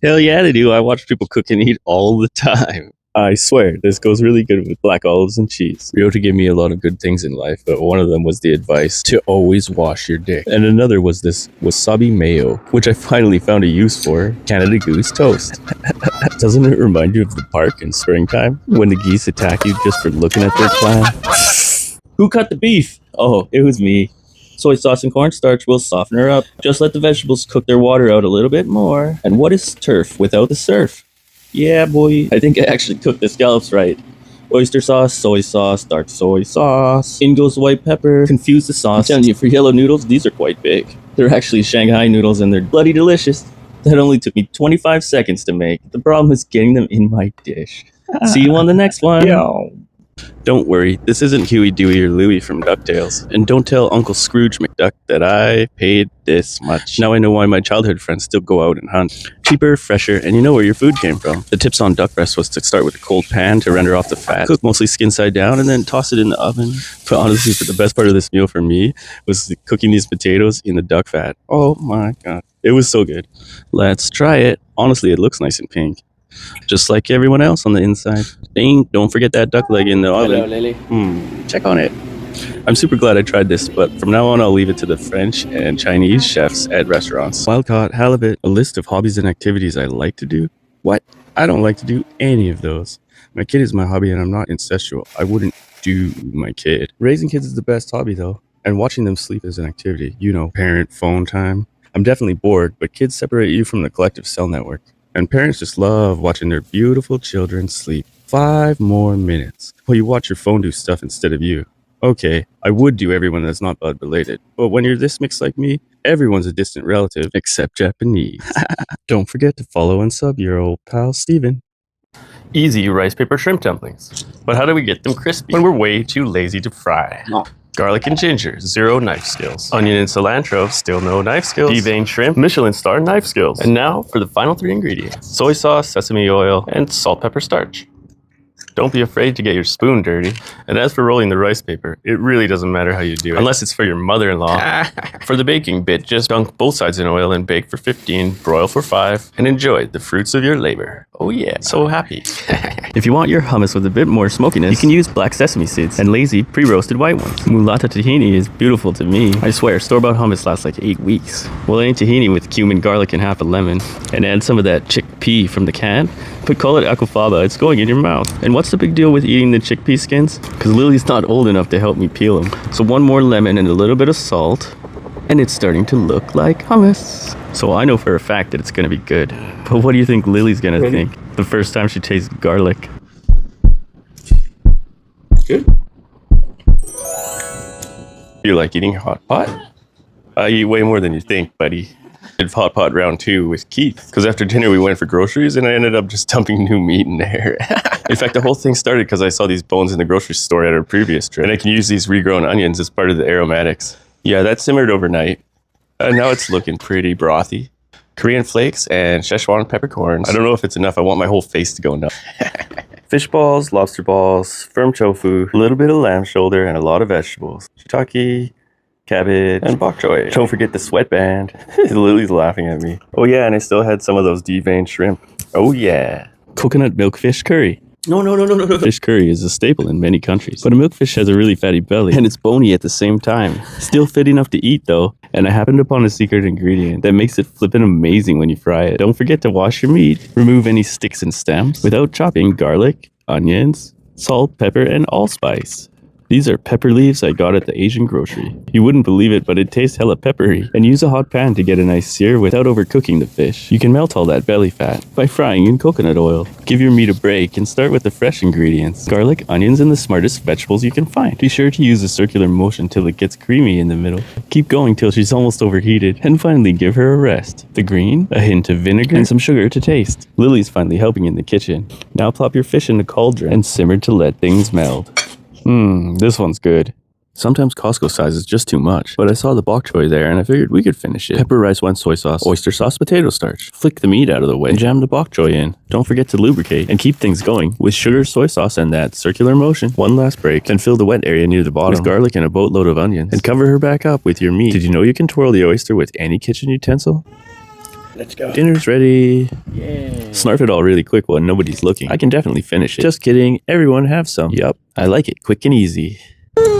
Speaker 1: Hell yeah, they do. I watch people cook and eat all the time. I swear, this goes really good with black olives and cheese. Ryota gave me a lot of good things in life, but one of them was the advice to always wash your dick. And another was this wasabi mayo, which I finally found a use for, Canada Goose toast. Doesn't it remind you of the park in springtime, when the geese attack you just for looking at their clan? Who cut the beef? Oh, it was me. Soy sauce and cornstarch will soften her up. Just let the vegetables cook their water out a little bit more. And what is turf without the surf? Yeah, boy. I think I actually cooked the scallops right. Oyster sauce, soy sauce, dark soy sauce. In goes white pepper. Confuse the sauce. I'm telling you, for yellow noodles, these are quite big. They're actually Shanghai noodles and they're bloody delicious. That only took me 25 seconds to make. The problem is getting them in my dish. See you on the next one. Yo. Don't worry, this isn't Huey, Dewey, or Louie from DuckTales. And don't tell Uncle Scrooge McDuck that I paid this much. Now I know why my childhood friends still go out and hunt. Cheaper, fresher, and you know where your food came from. The tips on duck breast was to start with a cold pan to render off the fat. Cook mostly skin side down and then toss it in the oven. But honestly, for the best part of this meal for me was cooking these potatoes in the duck fat. Oh my god. It was so good. Let's try it. Honestly, it looks nice and pink. Just like everyone else on the inside. Dang, don't forget that duck leg in the oven.
Speaker 10: Hello, Lily.
Speaker 1: Check on it. I'm super glad I tried this, but from now on I'll leave it to the French and Chinese chefs at restaurants. Wild caught, halibut, a list of hobbies and activities I like to do. What? I don't like to do any of those. My kid is my hobby and I'm not incestual. I wouldn't do my kid. Raising kids is the best hobby though, and watching them sleep is an activity. You know, parent phone time. I'm definitely bored, but kids separate you from the collective cell network. And parents just love watching their beautiful children sleep. 5 more minutes while you watch your phone do stuff instead of you. Okay, I would do everyone that's not blood related, but when you're this mixed like me, everyone's a distant relative except Japanese. Don't forget to follow and sub your old pal Steven. Easy rice paper shrimp dumplings. But how do we get them crispy when we're way too lazy to fry? Garlic and ginger, 0 knife skills. Onion and cilantro, still no knife skills. Deveined shrimp, Michelin star knife skills. And now for the final 3 ingredients. Soy sauce, sesame oil, and salt, pepper, starch.
Speaker 6: Don't be afraid to get your spoon dirty. And as for rolling the rice paper, it really doesn't matter how you do it, unless it's for your mother-in-law. For the baking bit, just dunk both sides in oil and bake for 15, broil for 5, and enjoy the fruits of your labor. Oh yeah, so happy. If you want your hummus with a bit more smokiness, you can use black sesame seeds and lazy pre-roasted white ones. Mulata tahini is beautiful to me. I swear, store-bought hummus lasts like 8 weeks. Well, any tahini with cumin, garlic, and half a lemon, and add some of that chickpea from the can, but call it aquafaba, it's going in your mouth. And what's the big deal with eating the chickpea skins? Because Lily's not old enough to help me peel them. So one more lemon and a little bit of salt, and it's starting to look like hummus. So I know for a fact that it's gonna be good. But what do you think Lily's gonna think the first time she tastes garlic? Good. You like eating hot pot? I eat way more than you think, buddy. I did hot pot round 2 with Keith, because after dinner we went for groceries and I ended up just dumping new meat in there. In fact, the whole thing started because I saw these bones in the grocery store at our previous trip, and I can use these regrown onions as part of the aromatics. Yeah, that simmered overnight, and now it's looking pretty brothy. Korean flakes and Szechuan peppercorns. I don't know if it's enough. I want my whole face to go nuts. Fish balls, lobster balls, firm tofu, a little bit of lamb shoulder, and a lot of vegetables. Shiitake, cabbage, and bok choy. Don't forget the sweatband. Lily's laughing at me. Oh yeah, and I still had some of those deveined shrimp. Oh yeah. Coconut milk fish curry. No. Fish curry is a staple in many countries, but a milkfish has a really fatty belly, and it's bony at the same time. Still fit enough to eat though, and I happened upon a secret ingredient that makes it flippin' amazing when you fry it. Don't forget to wash your meat, remove any sticks and stems, without chopping garlic, onions, salt, pepper, and allspice. These are pepper leaves I got at the Asian grocery. You wouldn't believe it, but it tastes hella peppery. And use a hot pan to get a nice sear without overcooking the fish. You can melt all that belly fat by frying in coconut oil. Give your meat a break and start with the fresh ingredients. Garlic, onions, and the smartest vegetables you can find. Be sure to use a circular motion till it gets creamy in the middle. Keep going till she's almost overheated. And finally give her a rest. The green, a hint of vinegar, and some sugar to taste. Lily's finally helping in the kitchen. Now plop your fish in the cauldron and simmer to let things meld. This one's good. Sometimes Costco size is just too much, but I saw the bok choy there and I figured we could finish it. Pepper, rice wine, soy sauce, oyster sauce, potato starch. Flick the meat out of the way and jam the bok choy in. Don't forget to lubricate and keep things going with sugar, soy sauce, and that circular motion. One last break, then fill the wet area near the bottom with garlic and a boatload of onions, and cover her back up with your meat. Did you know you can twirl the oyster with any kitchen utensil? Let's go. Dinner's ready. Yeah. Snarf it all really quick while nobody's looking. I can definitely finish it. Just kidding. Everyone have some. Yup. I like it. Quick and easy.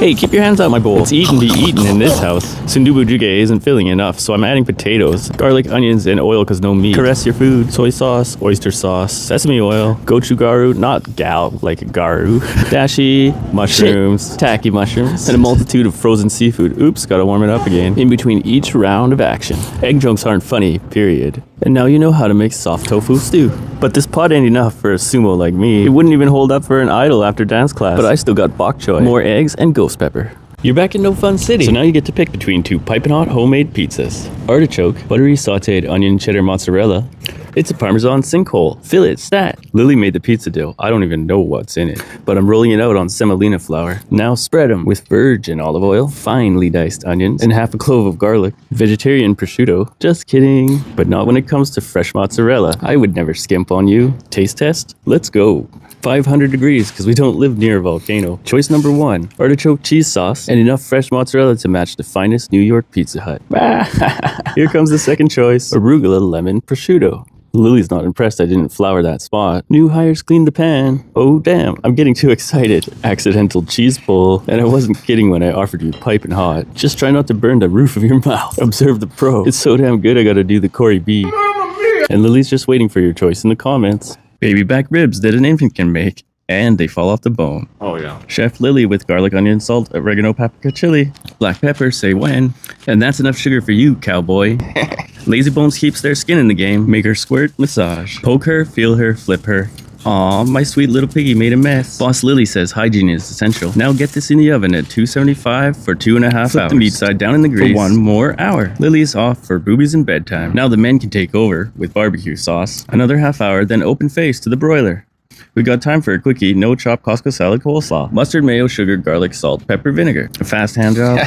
Speaker 6: Hey, keep your hands out my bowl. It's eaten to eaten in this house. Sundubu jjigae isn't filling enough, so I'm adding potatoes, garlic, onions, and oil because no meat. Caress your food. Soy sauce, oyster sauce, sesame oil, gochugaru, not gal, like garu, dashi, mushrooms, tacky mushrooms, and a multitude of frozen seafood. Oops, gotta warm it up again. In between each round of action. Egg chunks aren't funny, period. And now you know how to make soft tofu stew. But this pot ain't enough for a sumo like me. It wouldn't even hold up for an idol after dance class. But I still got bok choy, more eggs, and ghost pepper. You're back in No Fun City. So now you get to pick between 2 piping hot homemade pizzas. Artichoke, buttery sauteed onion cheddar mozzarella. It's a Parmesan sinkhole. Fillet stat. Lily made the pizza dough. I don't even know what's in it, but I'm rolling it out on semolina flour. Now spread them with virgin olive oil, finely diced onions, and half a clove of garlic. Vegetarian prosciutto. Just kidding. But not when it comes to fresh mozzarella. I would never skimp on you. Taste test? Let's go. 500 degrees because we don't live near a volcano. Choice number 1, artichoke cheese sauce and enough fresh mozzarella to match the finest New York Pizza Hut. Here comes the second choice, arugula lemon prosciutto. Lily's not impressed I didn't flour that spot. New hires clean the pan. Oh damn, I'm getting too excited. Accidental cheese pull. And I wasn't kidding when I offered you piping hot. Just try not to burn the roof of your mouth. Observe the pro. It's so damn good I gotta do the Corey B. And Lily's just waiting for your choice in the comments. Baby back ribs that an infant can make. And they fall off the bone. Oh yeah. Chef Lily with garlic, onion, salt, oregano, paprika, chili, black pepper, say when. And that's enough sugar for you, cowboy. Lazy Bones keeps their skin in the game. Make her squirt, massage. Poke her, feel her, flip her. Aw, my sweet little piggy made a mess. Boss Lily says hygiene is essential. Now get this in the oven at 275 for 2.5 hours. Flip the meat side down in the grease for 1 more hour. Lily's off for boobies and bedtime. Now the men can take over with barbecue sauce. Another half hour, then open face to the broiler. We got time for a quickie, no chop Costco salad coleslaw. Mustard, mayo, sugar, garlic, salt, pepper, vinegar. A fast hand job.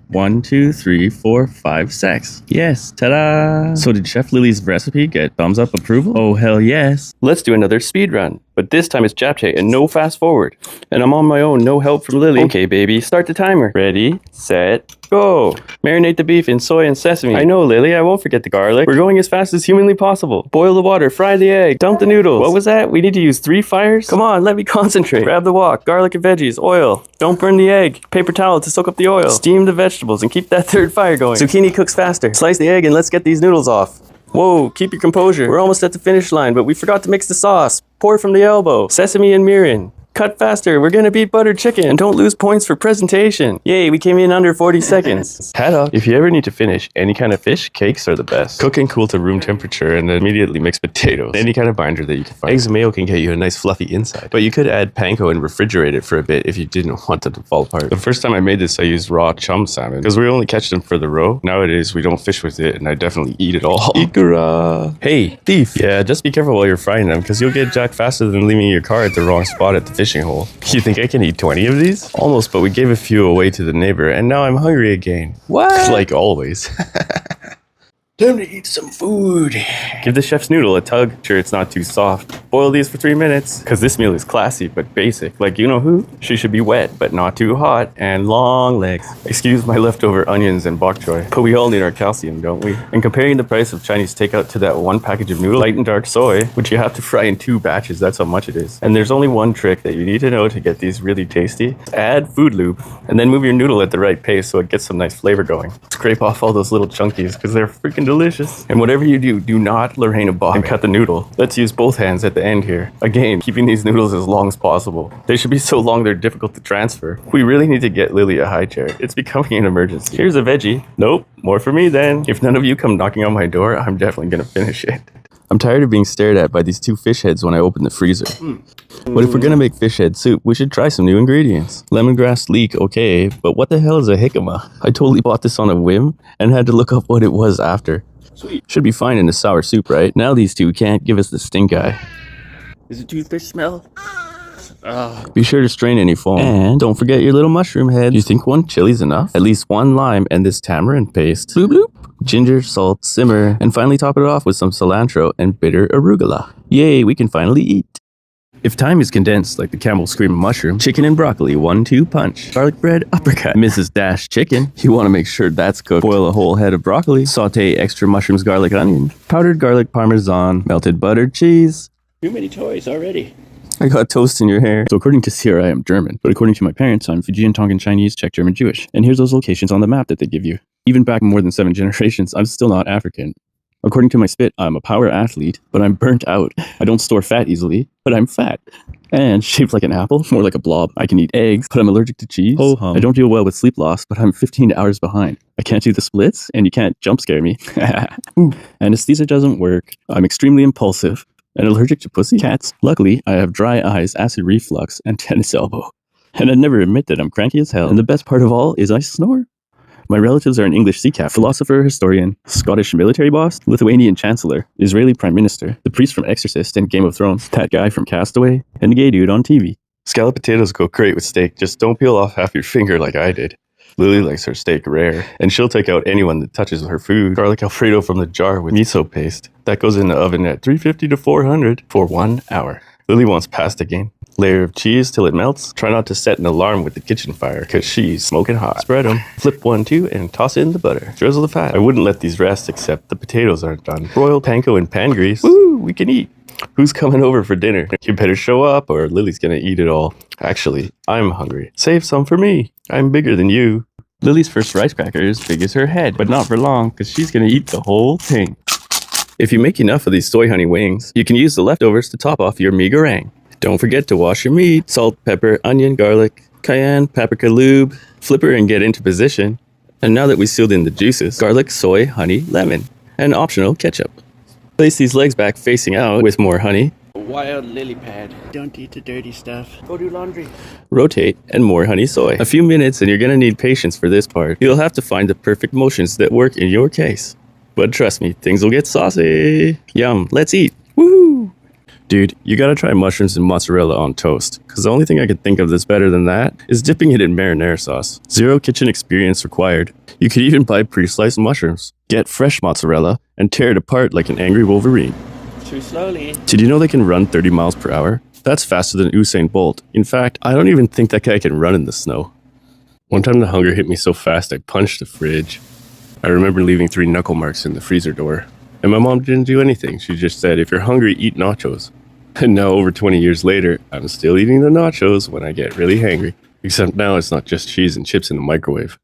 Speaker 6: 1, 2, 3, 4, 5, 6. Yes, ta-da! So did Chef Lily's recipe get thumbs up approval? Oh hell yes. Let's do another speed run.
Speaker 1: But this time it's Japchae and no fast forward. And I'm on my own, no help from Lily. Okay, baby, start the timer. Ready, set, go. Marinate the beef in soy and sesame. I know, Lily, I won't forget the garlic. We're going as fast as humanly possible. Boil the water, fry the egg, dump the noodles. What was that? We need to use 3 fires? Come on, let me concentrate. Grab the wok, garlic and veggies, oil. Don't burn the egg. Paper towel to soak up the oil. Steam the vegetables and keep that 3rd fire going. Zucchini cooks faster. Slice the egg and let's get these noodles off. Whoa, keep your composure. We're almost at the finish line, but we forgot to mix the sauce. Pour from the elbow. Sesame and mirin. Cut faster, we're gonna beat buttered chicken. And don't lose points for presentation. Yay, we came in under 40 seconds. Hat off. If you ever need to finish any kind of fish, cakes are the best. Cook and cool to room temperature and then immediately mix potatoes. Any kind of binder that you can find. Eggs and mayo can get you a nice fluffy inside. But you could add panko and refrigerate it for a bit if you didn't want it to fall apart. The first time I made this, I used raw chum salmon because we only catch them for the roe. Nowadays, we don't fish with it and I definitely eat it all. Ikura. Hey, thief. Yeah, just be careful while you're frying them because you'll get jacked faster than leaving your car at the wrong spot at the fishing hole. You think I can eat 20 of these? Almost, but we gave a few away to the neighbor, and now I'm hungry again. What? Like always. Time to eat some food. Give the chef's noodle a tug. Sure, it's not too soft. Boil these for 3 minutes. Because this meal is classy, but basic. Like, you know who? She should be wet, but not too hot, and long legs. Excuse my leftover onions and bok choy. But we all need our calcium, don't we? And comparing the price of Chinese takeout to that 1 package of noodle, light and dark soy, which you have to fry in 2 batches, that's how much it is. And there's only one trick that you need to know to get these really tasty. Add food lube, and then move your noodle at the right pace so it gets some nice flavor going. Scrape off all those little chunkies, because they're freaking delicious. And whatever you do, do not Lorraine Bob and cut the noodle. Let's use both hands at the end here. Again, keeping these noodles as long as possible. They should be so long they're difficult to transfer. We really need to get Lily a high chair. It's becoming an emergency. Here's a veggie. Nope, more for me then. If none of you come knocking on my door, I'm definitely gonna finish it. I'm tired of being stared at by these 2 fish heads when I open the freezer. But if we're gonna make fish head soup, we should try some new ingredients. Lemongrass leek, okay, but what the hell is a jicama? I totally bought this on a whim and had to look up what it was after. Sweet. Should be fine in a sour soup, right? Now these 2 can't give us the stink eye. Is it toothfish smell? Be sure to strain any foam. And don't forget your little mushroom head. You think 1 chili's enough? At least 1 lime and this tamarind paste. Bloop bloop. Ginger, salt, simmer, and finally top it off with some cilantro and bitter arugula. Yay, we can finally eat. If time is condensed like the Campbell cream of mushroom, chicken and broccoli 1-2 punch. Garlic bread uppercut. Mrs. Dash chicken. You want to make sure that's cooked. Boil a whole head of broccoli. Saute extra mushrooms, garlic, onion. Powdered garlic parmesan. Melted buttered cheese. Too many toys already. I got toast in your hair. So according to Sierra, I am German. But according to my parents, I'm Fijian, Tongan, Chinese, Czech, German, Jewish. And here's those locations on the map that they give you. Even back more than 7 generations, I'm still not African. According to my spit, I'm a power athlete, but I'm burnt out. I don't store fat easily, but I'm fat. And shaped like an apple, more like a blob. I can eat eggs, but I'm allergic to cheese. Ho-hum. I don't deal well with sleep loss, but I'm 15 hours behind. I can't do the splits, and you can't jump scare me. Anesthesia doesn't work. I'm extremely impulsive and allergic to pussy cats. Luckily, I have dry eyes, acid reflux, and tennis elbow. And I'd never admit that I'm cranky as hell. And the best part of all is I snore. My relatives are an English sea captain, philosopher, historian, Scottish military boss, Lithuanian chancellor, Israeli prime minister, the priest from Exorcist and Game of Thrones, that guy from Castaway, and the gay dude on TV. Scalloped potatoes go great with steak, just don't peel off half your finger like I did. Lily likes her steak rare, and she'll take out anyone that touches her food. Garlic Alfredo from the jar with miso paste. That goes in the oven at 350 to 400 for 1 hour. Lily wants pasta again. Layer of cheese till it melts. Try not to set an alarm with the kitchen fire, cause she's smoking hot. Spread them. Flip 1, 2, and toss in the butter. Drizzle the fat. I wouldn't let these rest except the potatoes aren't done. Broiled panko and pan grease. Woo, we can eat. Who's coming over for dinner? You better show up or Lily's gonna eat it all. Actually, I'm hungry. Save some for me. I'm bigger than you. Lily's first rice cracker is big as her head, but not for long, cause she's gonna eat the whole thing. If you make enough of these soy honey wings, you can use the leftovers to top off your mee goreng. Don't forget to wash your meat. Salt, pepper, onion, garlic, cayenne, paprika, lube. Flip her and get into position. And now that we sealed in the juices, garlic, soy, honey, lemon, and optional ketchup. Place these legs back facing out with more honey. Wild lily pad. Don't eat the dirty stuff. Go do laundry. Rotate and more honey soy. A few minutes and you're gonna need patience for this part. You'll have to find the perfect motions that work in your case. But trust me, things will get saucy. Yum, let's eat. Woohoo! Dude, you gotta try mushrooms and mozzarella on toast, because the only thing I could think of that's better than that is dipping it in marinara sauce. 0 kitchen experience required. You could even buy pre-sliced mushrooms. Get fresh mozzarella and tear it apart like an angry Wolverine. Too slowly. Did you know they can run 30 miles per hour?
Speaker 6: That's faster than Usain Bolt. In fact, I don't even think that guy can run in the snow. One time the hunger hit me so fast I punched the fridge. I remember leaving 3 knuckle marks in the freezer door. And my mom didn't do anything. She just said, if you're hungry, eat nachos. And now over 20 years later, I'm still eating the nachos when I get really hangry. Except now it's not just cheese and chips in the microwave.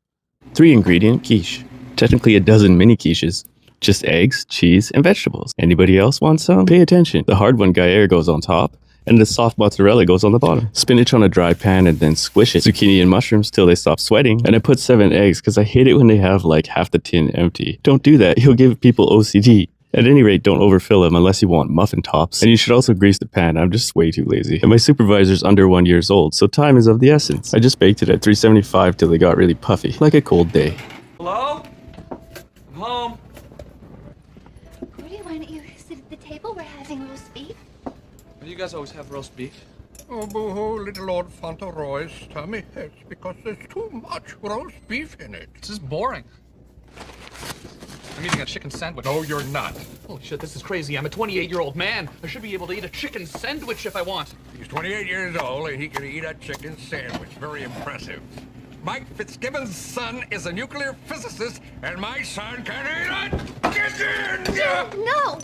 Speaker 6: 3-ingredient quiche. Technically a dozen mini quiches. Just eggs, cheese, and vegetables. Anybody else want some? Pay attention. The hard one Gruyere goes on top, and the soft mozzarella goes on the bottom. Spinach on a dry pan and then squish it. Zucchini and mushrooms till they stop sweating. And I put 7 eggs because I hate it when they have like half the tin empty. Don't do that. You'll give people OCD. At any rate, don't overfill them unless you want muffin tops. And you should also grease the pan. I'm just way too lazy. And my supervisor's under 1 year old, so time is of the essence. I just baked it at 375 till they got really puffy, like a cold day.
Speaker 5: Hello? I'm home.
Speaker 10: Rudy, why don't you sit at the table? We're having roast beef.
Speaker 5: Well, you guys always have roast beef.
Speaker 11: Oh, boo-hoo, little Lord Fauntleroy's tummy hurts because there's too much roast beef in it.
Speaker 5: This is boring. I'm eating a chicken sandwich.
Speaker 11: No, you're not.
Speaker 5: Holy shit, this is crazy. I'm a 28-year-old man. I should be able to eat a chicken sandwich if I want.
Speaker 11: He's 28 years old and he can eat a chicken sandwich. Very impressive. Mike Fitzgibbon's son is a nuclear physicist, and my son can eat a chicken!
Speaker 10: No!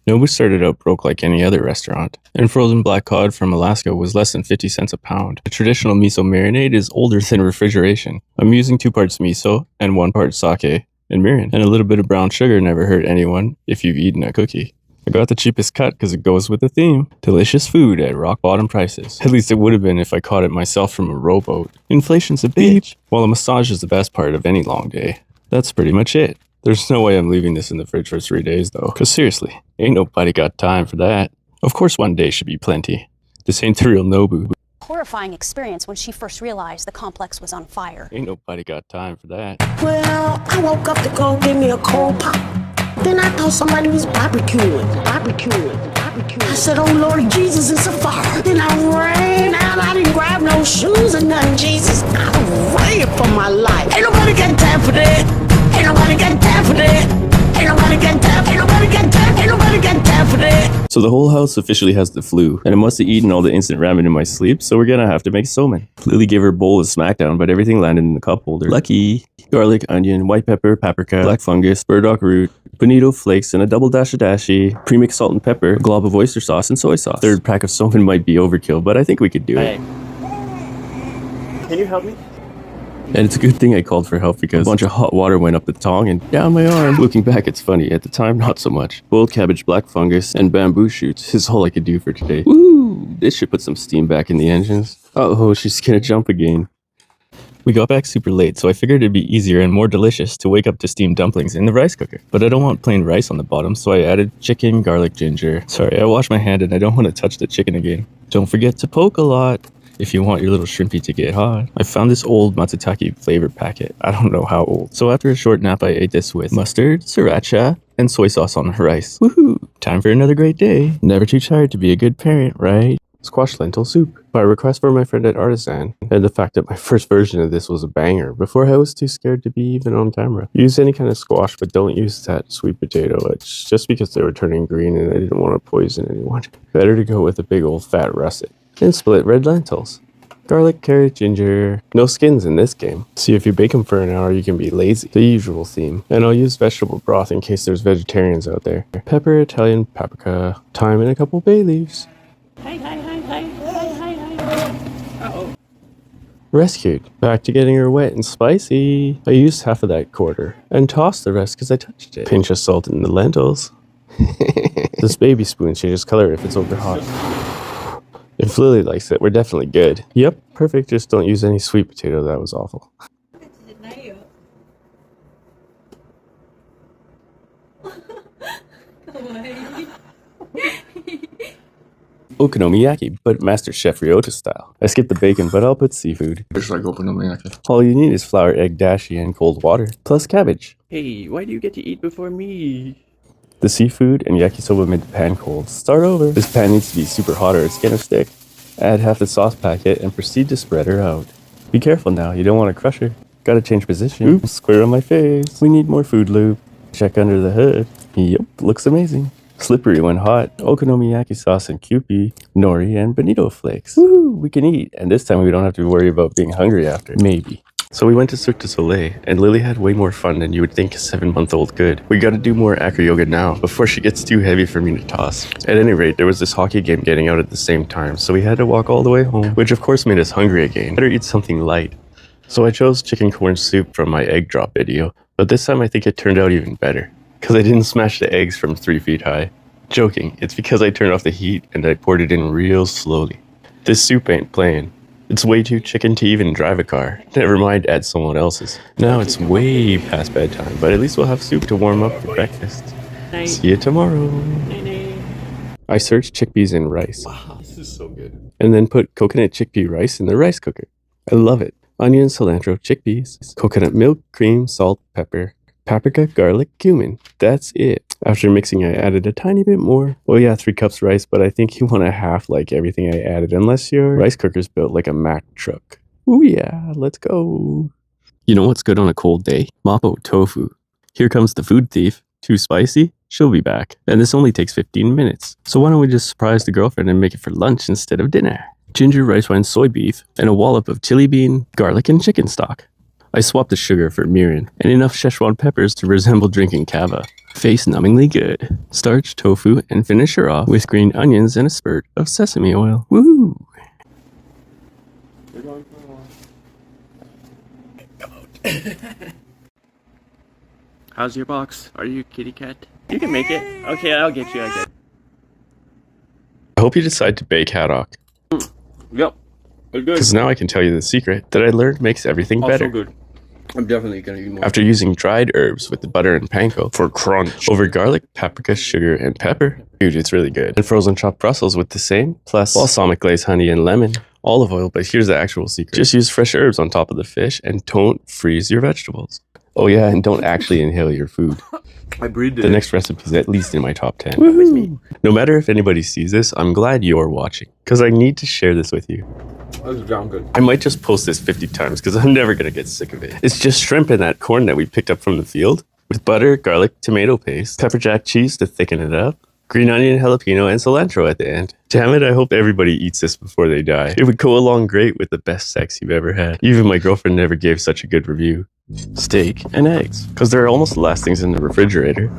Speaker 6: Nobu started out broke like any other restaurant, and frozen black cod from Alaska was less than 50 cents a pound. The traditional miso marinade is older than refrigeration. I'm using 2 parts miso and 1 part sake and mirin, and a little bit of brown sugar never hurt anyone if you've eaten a cookie. I got the cheapest cut because it goes with the theme. Delicious food at rock bottom prices. At least it would have been if I caught it myself from a rowboat. Inflation's a bitch. While a massage is the best part of any long day. That's pretty much it. There's no way I'm leaving this in the fridge for 3 days though. Cause seriously, ain't nobody got time for that. Of course 1 day should be plenty. This ain't the real Nobu.
Speaker 12: Horrifying experience when she first realized the complex was on fire.
Speaker 6: Ain't nobody got time for that.
Speaker 13: Well, I woke up to go get me a cold pop. Then I thought somebody was barbecuing. I said, oh Lord Jesus, it's a fire. Then I ran out, I didn't grab no shoes or nothing, Jesus. I ran for my life. Ain't nobody got time for that. Ain't nobody got time for that. Ain't nobody got time, ain't nobody got time, ain't nobody got time for that.
Speaker 6: So the whole house officially has the flu, and I must have eaten all the instant ramen in my sleep, so we're gonna have to make somen. Lily gave her bowl a smackdown, but everything landed in the cup holder. Lucky. Garlic, onion, white pepper, paprika, black fungus, burdock root, bonito flakes, and a double dash of dashi, premixed salt and pepper, a glob of oyster sauce, and soy sauce. 3rd pack of somen might be overkill, but I think we could do it.
Speaker 1: Can you help me?
Speaker 6: And it's a good thing I called for help because a bunch of hot water went up the tongue and down my arm. Looking back, it's funny. At the time, not so much. Boiled cabbage, black fungus, and bamboo shoots is all I could do for today. Woo! This should put some steam back in the engines. Uh-oh, she's gonna jump again. We got back super late, so I figured it'd be easier and more delicious to wake up to steamed dumplings in the rice cooker. But I don't want plain rice on the bottom, so I added chicken, garlic, ginger. Sorry, I washed my hand and I don't want to touch the chicken again. Don't forget to poke a lot if you want your little shrimpy to get hot. I found this old matsutake flavor packet. I don't know how old. So after a short nap, I ate this with mustard, sriracha, and soy sauce on rice. Woohoo! Time for another great day. Never too tired to be a good parent, right? Squash lentil soup. By request from my friend at Artisan, and the fact that my first version of this was a banger before I was too scared to be even on camera. Use any kind of squash, but don't use that sweet potato. It's just because they were turning green and I didn't want to poison anyone. Better to go with a big old fat russet. And split red lentils. Garlic, carrot, ginger. No skins in this game. See, if you bake them for an hour, you can be lazy. The usual theme. And I'll use vegetable broth in case there's vegetarians out there. Pepper, Italian paprika, thyme, and a couple bay leaves.
Speaker 9: Uh-oh.
Speaker 6: Rescued. Back to getting her wet and spicy. I used half of that quarter and tossed the rest because I touched it. Pinch of salt in the lentils. This baby spoon changes color if it's over hot. If Lily likes it, we're definitely good. Yep, perfect. Just don't use any sweet potato. That was awful. Okonomiyaki, but Master Chef Ryota style. I skipped the bacon, but I'll put seafood.
Speaker 8: It's like okonomiyaki.
Speaker 6: All you need is flour, egg, dashi, and cold water, plus cabbage. Hey, why do you get to eat before me? The seafood and yakisoba made the pan cold. Start over. This pan needs to be super hot or it's gonna stick. Add half the sauce packet and proceed to spread her out. Be careful now, you don't want to crush her. Gotta change position. Oops, square on my face. We need more food lube. Check under the hood. Yep, looks amazing.
Speaker 1: Slippery when hot, okonomiyaki sauce and kewpie, nori, and bonito flakes. Woo! We can eat, and this time we don't have to worry about being hungry after. Maybe. So we went to Cirque du Soleil, and Lily had way more fun than you would think a 7-month-old could. We gotta do more acro yoga now, before she gets too heavy for me to toss. At any rate, there was this hockey game getting out at the same time, so we had to walk all the way home, which of course made us hungry again. Better eat something light. So I chose chicken corn soup from my egg drop video, but this time I think it turned out even better, because I didn't smash the eggs from 3 feet high. Joking, it's because I turned off the heat and I poured it in real slowly. This soup ain't playing. It's way too chicken to even drive a car. Never mind add someone else's. Now it's way past bedtime, but at least we'll have soup to warm up for breakfast.
Speaker 6: Night.
Speaker 1: See you tomorrow.
Speaker 6: Night.
Speaker 1: I searched chickpeas and rice.
Speaker 6: Wow, this is so good.
Speaker 1: And then put coconut chickpea rice in the rice cooker. I love it. Onion, cilantro, chickpeas, coconut milk, cream, salt, pepper, paprika, garlic, cumin. That's it. After mixing, I added a tiny bit more. Well, yeah, 3 cups rice, but I think you want a half like everything I added, unless your rice cooker's built like a Mack truck. Ooh yeah, let's go. You know what's good on a cold day? Mapo tofu. Here comes the food thief. Too spicy? She'll be back. And this only takes 15 minutes. So why don't we just surprise the girlfriend and make it for lunch instead of dinner? Ginger, rice wine, soy beef, and a wallop of chili bean, garlic, and chicken stock. I swapped the sugar for mirin, and enough Szechuan peppers to resemble drinking kava. Face-numbingly good. Starch, tofu, and finish her off with green onions and a spurt of sesame oil. Woo!
Speaker 6: How's your box? Are you a kitty cat? You can make it. Okay, I'll get you.
Speaker 1: I hope you decide to bake haddock.
Speaker 6: Yep. It's good.
Speaker 1: Because now I can tell you the secret that I learned makes everything better.
Speaker 6: Also good. I'm definitely gonna eat more.
Speaker 1: After using dried herbs with the butter and panko for crunch over garlic, paprika, sugar, and pepper, dude, it's really good. And frozen chopped Brussels with the same, plus balsamic glaze, honey, and lemon. Olive oil, but here's the actual secret. Just use fresh herbs on top of the fish and don't freeze your vegetables. Oh yeah, and don't actually inhale your food.
Speaker 6: I breathed it.
Speaker 1: The next recipe is at least in my top 10. Woo-hoo. No matter if anybody sees this, I'm glad you're watching, because I need to share this with you.
Speaker 6: That's damn good.
Speaker 1: I might just post this 50 times because I'm never going to get sick of it. It's just shrimp and that corn that we picked up from the field with butter, garlic, tomato paste, pepper jack cheese to thicken it up, green onion, jalapeno, and cilantro at the end. Damn it, I hope everybody eats this before they die. It would go along great with the best sex you've ever had. Even my girlfriend never gave such a good review. Steak and eggs, because they're almost the last things in the refrigerator.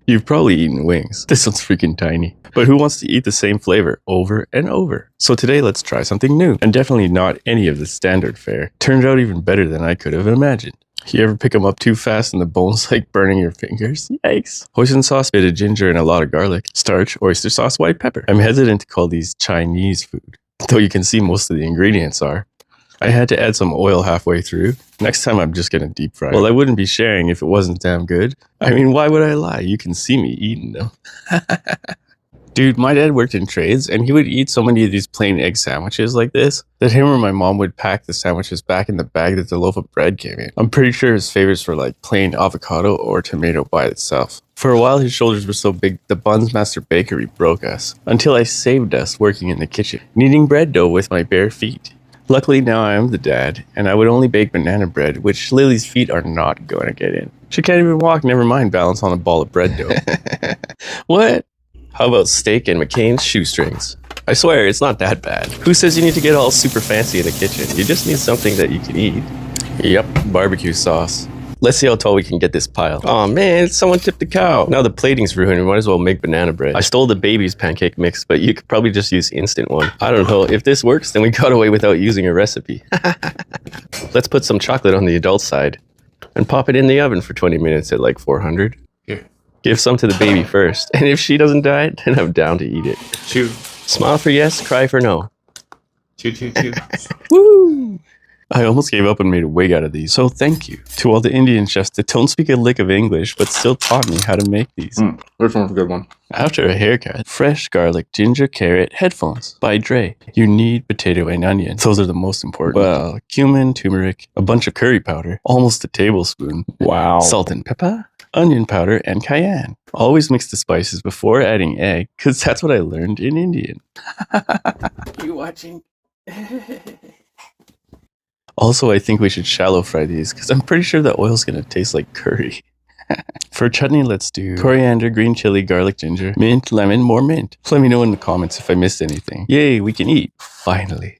Speaker 1: You've probably eaten wings. This one's freaking tiny. But who wants to eat the same flavor over and over? So today, let's try something new. And definitely not any of the standard fare. Turned out even better than I could have imagined. You ever pick them up too fast and the bones like burning your fingers? Yikes. Hoisin sauce, bit of ginger, and a lot of garlic. Starch, oyster sauce, white pepper. I'm hesitant to call these Chinese food, though you can see most of the ingredients are. I had to add some oil halfway through. Next time I'm just gonna deep fry. Well, I wouldn't be sharing if it wasn't damn good. I mean, why would I lie? You can see me eating them. Dude, my dad worked in trades and he would eat so many of these plain egg sandwiches like this that him or my mom would pack the sandwiches back in the bag that the loaf of bread came in. I'm pretty sure his favorites were like plain avocado or tomato by itself. For a while, his shoulders were so big, the Buns Master Bakery broke us, until I saved us working in the kitchen, kneading bread dough with my bare feet. Luckily, now I am the dad, and I would only bake banana bread, which Lily's feet are not going to get in. She can't even walk, never mind balance on a ball of bread dough. What? How about steak and McCain's shoestrings? I swear, it's not that bad. Who says you need to get all super fancy in the kitchen? You just need something that you can eat. Yep, barbecue sauce. Let's see how tall we can get this pile. Aw man, someone tipped the cow. Now the plating's ruined, we might as well make banana bread. I stole the baby's pancake mix, but you could probably just use instant one. I don't know, if this works, then we got away without using a recipe. Let's put some chocolate on the adult side and pop it in the oven for 20 minutes at like 400.
Speaker 6: Here.
Speaker 1: Give some to the baby first, and if she doesn't die, then I'm down to eat it.
Speaker 6: Chew.
Speaker 1: Smile for yes, cry for no.
Speaker 6: Chew, chew, chew.
Speaker 1: Woo! I almost gave up and made a wig out of these, so thank you to all the Indian chefs that don't speak a lick of English but still taught me how to make these.
Speaker 6: This one's a good one.
Speaker 1: After a haircut, fresh garlic, ginger, carrot, headphones by Dre. You need potato and onion. Those are the most important. Well, cumin, turmeric, a bunch of curry powder, almost a tablespoon. Wow. Salt and pepper, onion powder, and cayenne. Always mix the spices before adding egg, because that's what I learned in Indian.
Speaker 6: You watching?
Speaker 1: Also, I think we should shallow fry these because I'm pretty sure the oil's going to taste like curry. For chutney, let's do coriander, green chili, garlic, ginger, mint, lemon, more mint. Let me know in the comments if I missed anything. Yay, we can eat. Finally.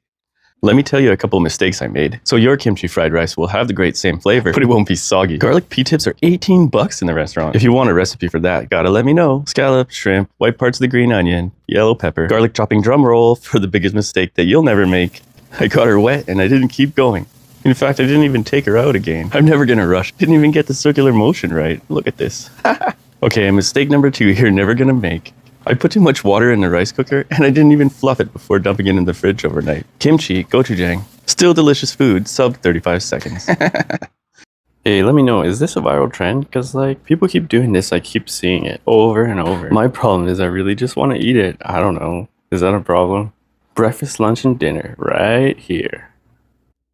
Speaker 1: Let me tell you a couple mistakes I made. So your kimchi fried rice will have the great same flavor, but it won't be soggy. Garlic pea tips are 18 bucks in the restaurant. If you want a recipe for that, gotta let me know. Scallop, shrimp, white parts of the green onion, yellow pepper, garlic chopping drum roll for the biggest mistake that you'll never make. I got her wet and I didn't keep going. In fact, I didn't even take her out again. I'm never gonna rush. Didn't even get the circular motion right. Look at this. Okay, mistake number 2 you're never gonna make. I put too much water in the rice cooker and I didn't even fluff it before dumping it in the fridge overnight. Kimchi, gochujang, still delicious food, sub 35 seconds. Hey, let me know, is this a viral trend? Because like, people keep doing this, I keep seeing it over and over. My problem is I really just want to eat it. I don't know. Is that a problem? Breakfast, lunch, and dinner, right here.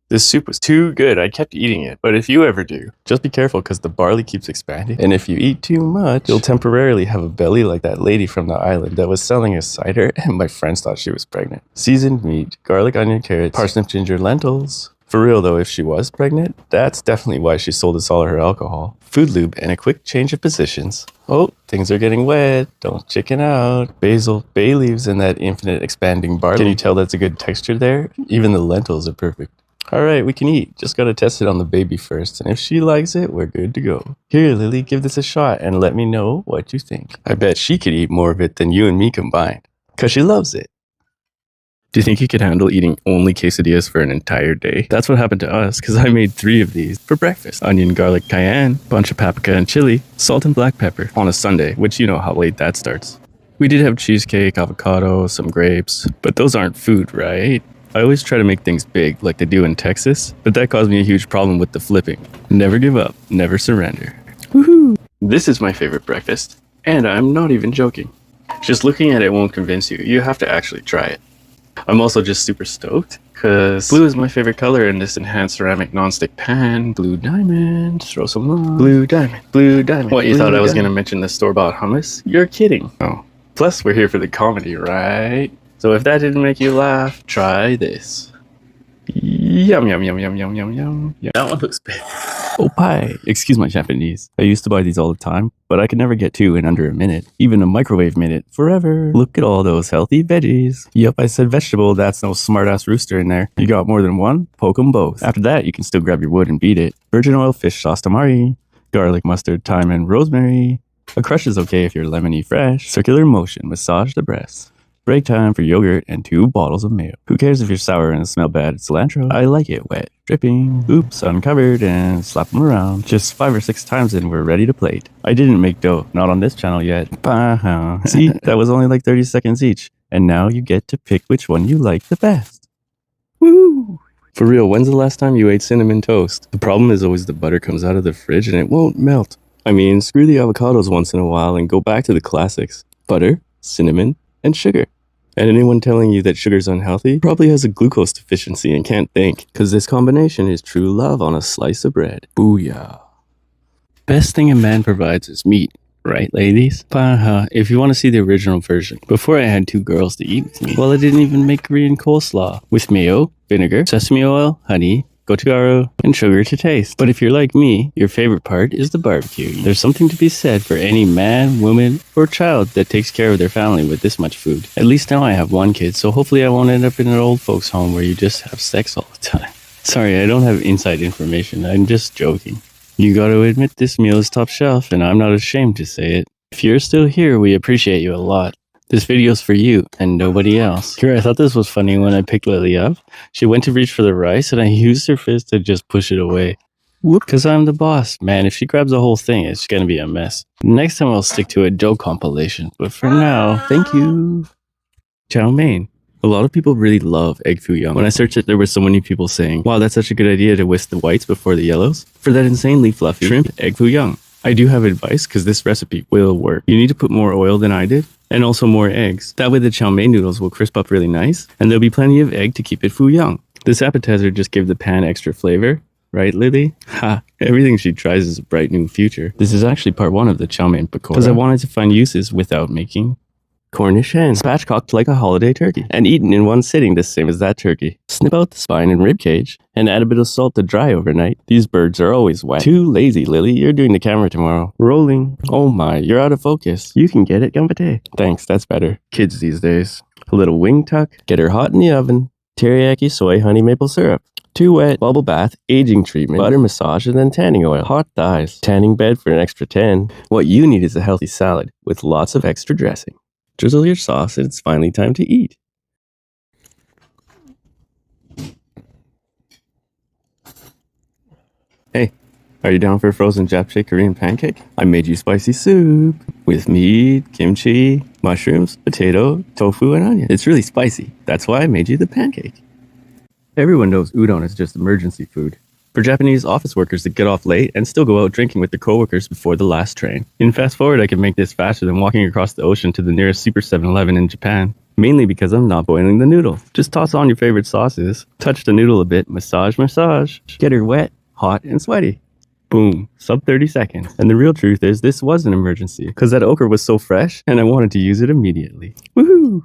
Speaker 1: This soup was too good, I kept eating it. But if you ever do, just be careful because the barley keeps expanding. And if you eat too much, you'll temporarily have a belly like that lady from the island that was selling us cider and my friends thought she was pregnant. Seasoned meat, garlic, onion, carrots, parsnip, ginger, lentils. For real though, if she was pregnant, that's definitely why she sold us all her alcohol. Food lube and a quick change of positions. Oh, things are getting wet. Don't chicken out. Basil, bay leaves, and that infinite expanding barley. Can you tell that's a good texture there? Even the lentils are perfect. Alright, we can eat. Just gotta test it on the baby first, and if she likes it, we're good to go. Here, Lily, give this a shot and let me know what you think. I bet she could eat more of it than you and me combined, cause she loves it. Do you think you could handle eating only quesadillas for an entire day? That's what happened to us, cause I made 3 of these for breakfast. Onion, garlic, cayenne, bunch of paprika and chili, salt and black pepper on a Sunday, which you know how late that starts. We did have cheesecake, avocado, some grapes, but those aren't food, right? I always try to make things big, like they do in Texas, but that caused me a huge problem with the flipping. Never give up, never surrender. Woohoo! This is my favorite breakfast, and I'm not even joking. Just looking at it won't convince you, you have to actually try it. I'm also just super stoked, cause blue is my favorite color in this enhanced ceramic nonstick pan. Blue diamond, throw some love. Blue diamond, blue diamond. What, you thought I was gonna mention the store-bought hummus? You're kidding. Oh. Plus, we're here for the comedy, right? So if that didn't make you laugh, try this. Yum, yum, yum, yum, yum, yum, yum. That one looks big. Oh, pie. Excuse my Japanese. I used to buy these all the time, but I could never get 2 in under a minute. Even a microwave minute. Forever. Look at all those healthy veggies. Yep, I said vegetable. That's no smart-ass rooster in there. You got more than one? Poke them both. After that, you can still grab your wood and beat it. Virgin oil fish sauce tamari. Garlic, mustard, thyme, and rosemary. A crush is okay if you're lemony fresh. Circular motion. Massage the breasts. Break time for yogurt and 2 bottles of mayo. Who cares if you're sour and smell bad? Cilantro. I like it wet. Dripping. Oops, uncovered and slap them around. Just 5 or 6 times and we're ready to plate. I didn't make dough. Not on this channel yet. See, that was only like 30 seconds each. And now you get to pick which one you like the best. Woo! For real, when's the last time you ate cinnamon toast? The problem is always the butter comes out of the fridge and it won't melt. I mean, screw the avocados once in a while and go back to the classics. Butter, cinnamon, and sugar. And anyone telling you that sugar's unhealthy probably has a glucose deficiency and can't think, because this combination is true love on a slice of bread. Booyah. Best thing a man provides is meat, right ladies? If you want to see the original version, before I had 2 girls to eat with me, well, I didn't even make Korean coleslaw with mayo, vinegar, sesame oil, honey, gochujang, and sugar to taste. But if you're like me, your favorite part is the barbecue. There's something to be said for any man, woman, or child that takes care of their family with this much food. At least now I have 1 kid, so hopefully I won't end up in an old folks home where you just have sex all the time. Sorry, I don't have inside information. I'm just joking. You gotta admit this meal is top shelf, and I'm not ashamed to say it. If you're still here, we appreciate you a lot. This video's for you and nobody else. Here, I thought this was funny when I picked Lily up. She went to reach for the rice and I used her fist to just push it away. Whoop, cause I'm the boss. Man, if she grabs the whole thing, it's gonna be a mess. Next time I'll stick to a dough compilation. But for now, thank you. Chow mein. A lot of people really love egg foo young. When I searched it, there were so many people saying, wow, that's such a good idea to whisk the whites before the yellows. For that insanely fluffy shrimp egg foo young. I do have advice because this recipe will work. You need to put more oil than I did. And also more eggs. That way the chow mein noodles will crisp up really nice, and there'll be plenty of egg to keep it foo young. This appetizer just gave the pan extra flavor, right Lily? Ha, everything she tries is a bright new future. This is actually part 1 of the chow mein pakora, because I wanted to find uses without making Cornish hen, spatchcocked like a holiday turkey, and eaten in one sitting the same as that turkey. Snip out the spine and rib cage, and add a bit of salt to dry overnight. These birds are always wet. Too lazy, Lily. You're doing the camera tomorrow. Rolling. Oh my, you're out of focus. You can get it, Gambate. Thanks, that's better. Kids these days. A little wing tuck. Get her hot in the oven. Teriyaki soy honey maple syrup. Too wet, bubble bath, aging treatment, butter massage, and then tanning oil. Hot thighs, tanning bed for an extra 10. What you need is a healthy salad with lots of extra dressing. Drizzle your sauce and it's finally time to eat. Hey, are you down for a frozen Japchae Korean pancake? I made you spicy soup with meat, kimchi, mushrooms, potato, tofu, and onion. It's really spicy. That's why I made you the pancake. Everyone knows udon is just emergency food. For Japanese office workers that get off late and still go out drinking with their coworkers before the last train. In Fast Forward, I can make this faster than walking across the ocean to the nearest Super 7-Eleven in Japan. Mainly because I'm not boiling the noodle. Just toss on your favorite sauces, touch the noodle a bit, massage, get her wet, hot, and sweaty. Boom, sub 30 seconds. And the real truth is this was an emergency because that okra was so fresh and I wanted to use it immediately. Woohoo!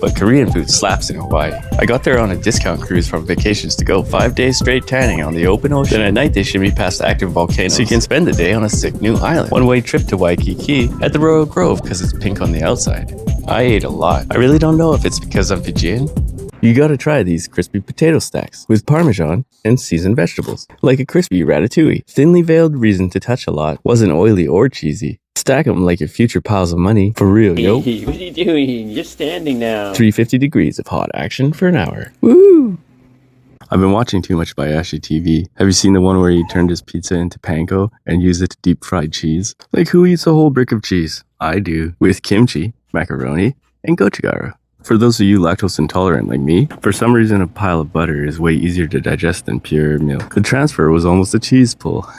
Speaker 1: But Korean food slaps in Hawaii. I got there on a discount cruise from Vacations to Go, 5 days straight tanning on the open ocean. Then at night they shimmy past active volcanoes so you can spend the day on a sick new island. One-way trip to Waikiki at the Royal Grove because it's pink on the outside. I ate a lot. I really don't know if it's because I'm Fijian. You gotta try these crispy potato stacks with Parmesan and seasoned vegetables. Like a crispy ratatouille. Thinly veiled reason to touch a lot. Wasn't oily or cheesy. Stack them like your future piles of money. For real, yo.
Speaker 14: Hey, what are you doing? You're standing now.
Speaker 1: 350 degrees of hot action for an hour. Woo! I've been watching too much Bayashi TV. Have you seen the one where he turned his pizza into panko and used it to deep fried cheese? Like who eats a whole brick of cheese? I do. With kimchi, macaroni, and gochugaru. For those of you lactose intolerant like me, for some reason a pile of butter is way easier to digest than pure milk. The transfer was almost a cheese pull.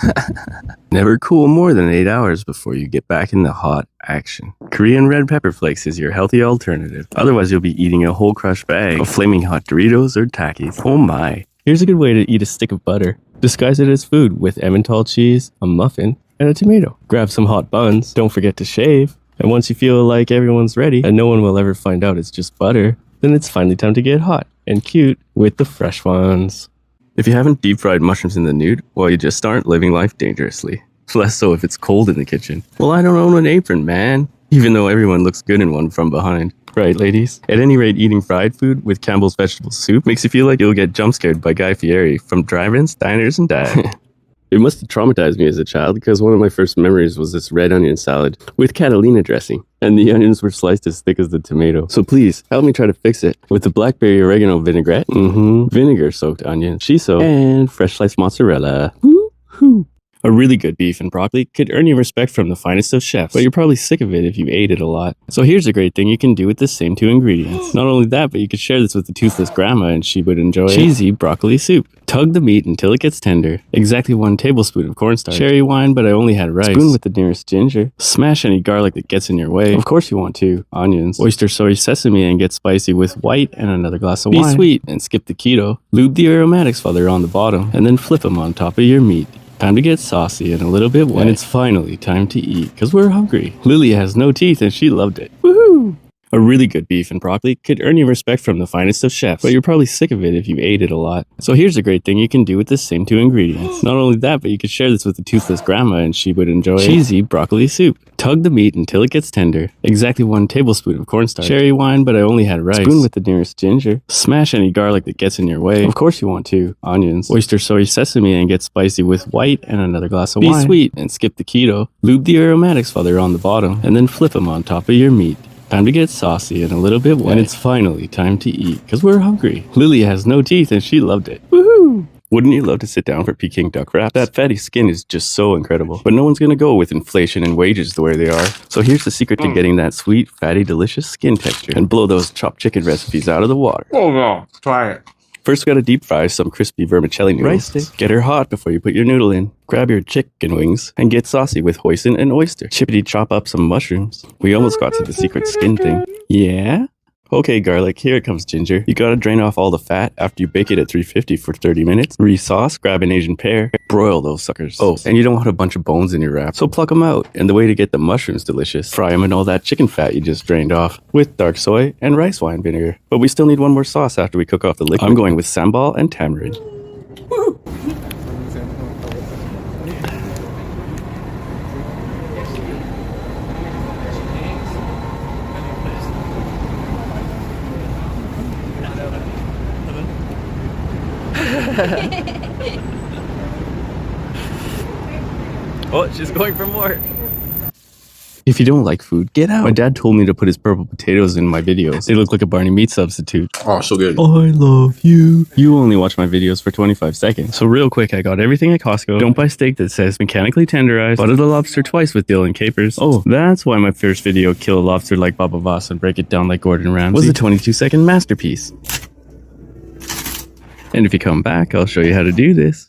Speaker 1: Never cool more than 8 hours before you get back in the hot action. Korean red pepper flakes is your healthy alternative. Otherwise you'll be eating a whole crushed bag of flaming hot Doritos or Takis. Oh my. Here's a good way to eat a stick of butter. Disguise it as food with Emmental cheese, a muffin, and a tomato. Grab some hot buns. Don't forget to shave. And once you feel like everyone's ready and no one will ever find out it's just butter, then it's finally time to get hot and cute with the fresh ones. If you haven't deep fried mushrooms in the nude, well, you just aren't living life dangerously. Less so if it's cold in the kitchen. Well, I don't own an apron, man. Even though everyone looks good in one from behind. Right, ladies? At any rate, eating fried food with Campbell's vegetable soup makes you feel like you'll get jump scared by Guy Fieri from drive-ins, diners, and dive. It must have traumatized me as a child because one of my first memories was this red onion salad with Catalina dressing, and the onions were sliced as thick as the tomato. So please, help me try to fix it with the blackberry oregano vinaigrette, vinegar-soaked onion, shiso, and fresh sliced mozzarella. Woo-hoo! A really good beef and broccoli could earn you respect from the finest of chefs, but you're probably sick of it if you ate it a lot. So here's a great thing you can do with the same 2 ingredients. Not only that, but you could share this with the toothless grandma and she would enjoy cheesy broccoli soup. Tug the meat until it gets tender. Exactly 1 tablespoon of cornstarch. Cherry wine, but I only had rice. Spoon with the nearest ginger. Smash any garlic that gets in your way. Of course you want to. Onions. Oyster soy sesame and get spicy with white and another glass of wine. Be sweet and skip the keto. Lube the aromatics while they're on the bottom and then flip them on top of your meat. Time to get saucy and a little bit wet. And it's finally time to eat, because we're hungry. Lily has no teeth and she loved it. Woohoo! A really good beef and broccoli could earn you respect from the finest of chefs, but you're probably sick of it if you ate it a lot. So here's a great thing you can do with the same 2 ingredients. Not only that, but you could share this with the toothless grandma and she would enjoy cheesy broccoli soup. Tug the meat until it gets tender. Exactly 1 tablespoon of cornstarch. Cherry wine, but I only had rice. Spoon with the nearest ginger. Smash any garlic that gets in your way. Of course you want to. Onions. Oyster soy sesame and get spicy with white and another glass of wine. Be sweet and skip the keto. Lube the aromatics while they're on the bottom and then flip them on top of your meat. Time to get saucy and a little bit wet. And it's finally time to eat, because we're hungry. Lily has no teeth and she loved it. Woohoo! Wouldn't you love to sit down for Peking duck wraps? That fatty skin is just so incredible. But no one's gonna go with inflation and wages the way they are. So here's the secret to getting that sweet, fatty, delicious skin texture. And blow those chopped chicken recipes out of the water.
Speaker 5: Oh no, try it.
Speaker 1: First, we gotta deep fry some crispy vermicelli noodles. Rice stick. Get her hot before you put your noodle in. Grab your chicken wings and get saucy with hoisin and oyster. Chippity chop up some mushrooms. We almost got to the secret skin thing. Yeah?
Speaker 6: Okay, garlic, here it comes ginger. You gotta drain off all the fat after you bake it at 350 for 30 minutes. Re-sauce, grab an Asian pear, broil those suckers. Oh, and you don't want a bunch of bones in your wrap, so pluck them out. And the way to get the mushrooms delicious, fry them in all that chicken fat you just drained off with dark soy and rice wine vinegar. But we still need one more sauce after we cook off the liquid. I'm going with sambal and tamarind. Woo!
Speaker 1: Oh, she's going for more.
Speaker 6: If you don't like food, get out. My dad told me to put his purple potatoes in my videos. They look like a Barney meat substitute.
Speaker 8: Oh, so good.
Speaker 6: I love you. You only watch my videos for 25 seconds. So real quick, I got everything at Costco. Don't buy steak that says mechanically tenderized. Butter the lobster twice with dill and capers. Oh, that's why my first video, kill a lobster like Baba Voss and break it down like Gordon Ramsay, was a 22-second masterpiece. And if you come back, I'll show you how to do this.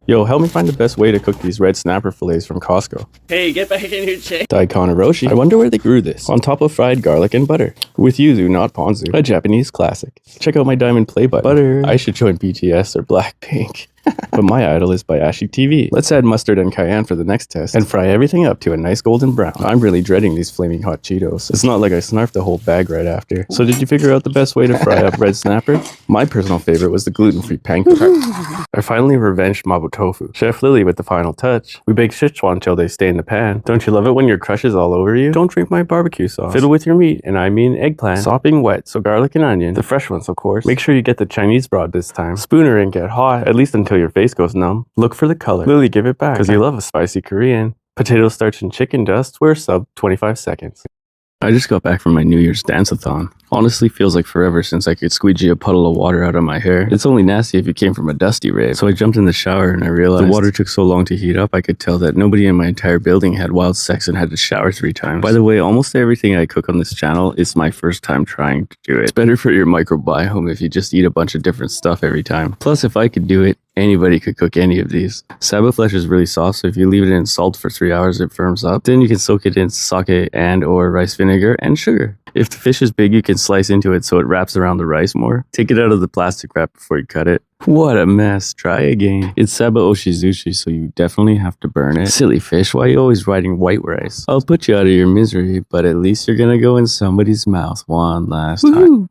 Speaker 6: Yo, help me find the best way to cook these red snapper fillets from Costco.
Speaker 14: Hey, get back in your chair.
Speaker 6: Daikon Roshi. I wonder where they grew this. On top of fried garlic and butter. With yuzu, not ponzu. A Japanese classic. Check out my diamond play button. Butter. I should join BTS or Blackpink. But my idol is Bayashi TV. Let's add mustard and cayenne for the next test and fry everything up to a nice golden brown. I'm really dreading these flaming hot Cheetos. It's not like I snarfed the whole bag right after. So did you figure out the best way to fry up red snapper? My personal favorite was the gluten-free pancake. I finally revenged Mapo tofu. Chef Lily with the final touch. We bake Sichuan until they stay in the pan. Don't you love it when your crush is all over you? Don't drink my barbecue sauce. Fiddle with your meat, and I mean eggplant. Sopping wet, so garlic and onion. The fresh ones, of course. Make sure you get the Chinese broth this time. Spooner and get hot, at least until your face goes numb. Look for the color. Lily, give it back, because you love a spicy Korean. Potato starch and chicken dust were sub 25 seconds. I just got back from my New Year's dance-a-thon. Honestly, feels like forever since I could squeegee a puddle of water out of my hair. It's only nasty if you came from a dusty rave. So I jumped in the shower and I realized the water took so long to heat up, I could tell that nobody in my entire building had wild sex and had to shower 3 times. By the way, almost everything I cook on this channel is my first time trying to do it. It's better for your microbiome if you just eat a bunch of different stuff every time. Plus, if I could do it, anybody could cook any of these. Saba flesh is really soft, so if you leave it in salt for 3 hours, it firms up. Then you can soak it in sake and or rice vinegar and sugar. If the fish is big, you can slice into it so it wraps around the rice more. Take it out of the plastic wrap before you cut it. What a mess. Try again. It's Saba Oshizushi, so you definitely have to burn it. Silly fish, why are you always writing white rice? I'll put you out of your misery, but at least you're gonna go in somebody's mouth one last time.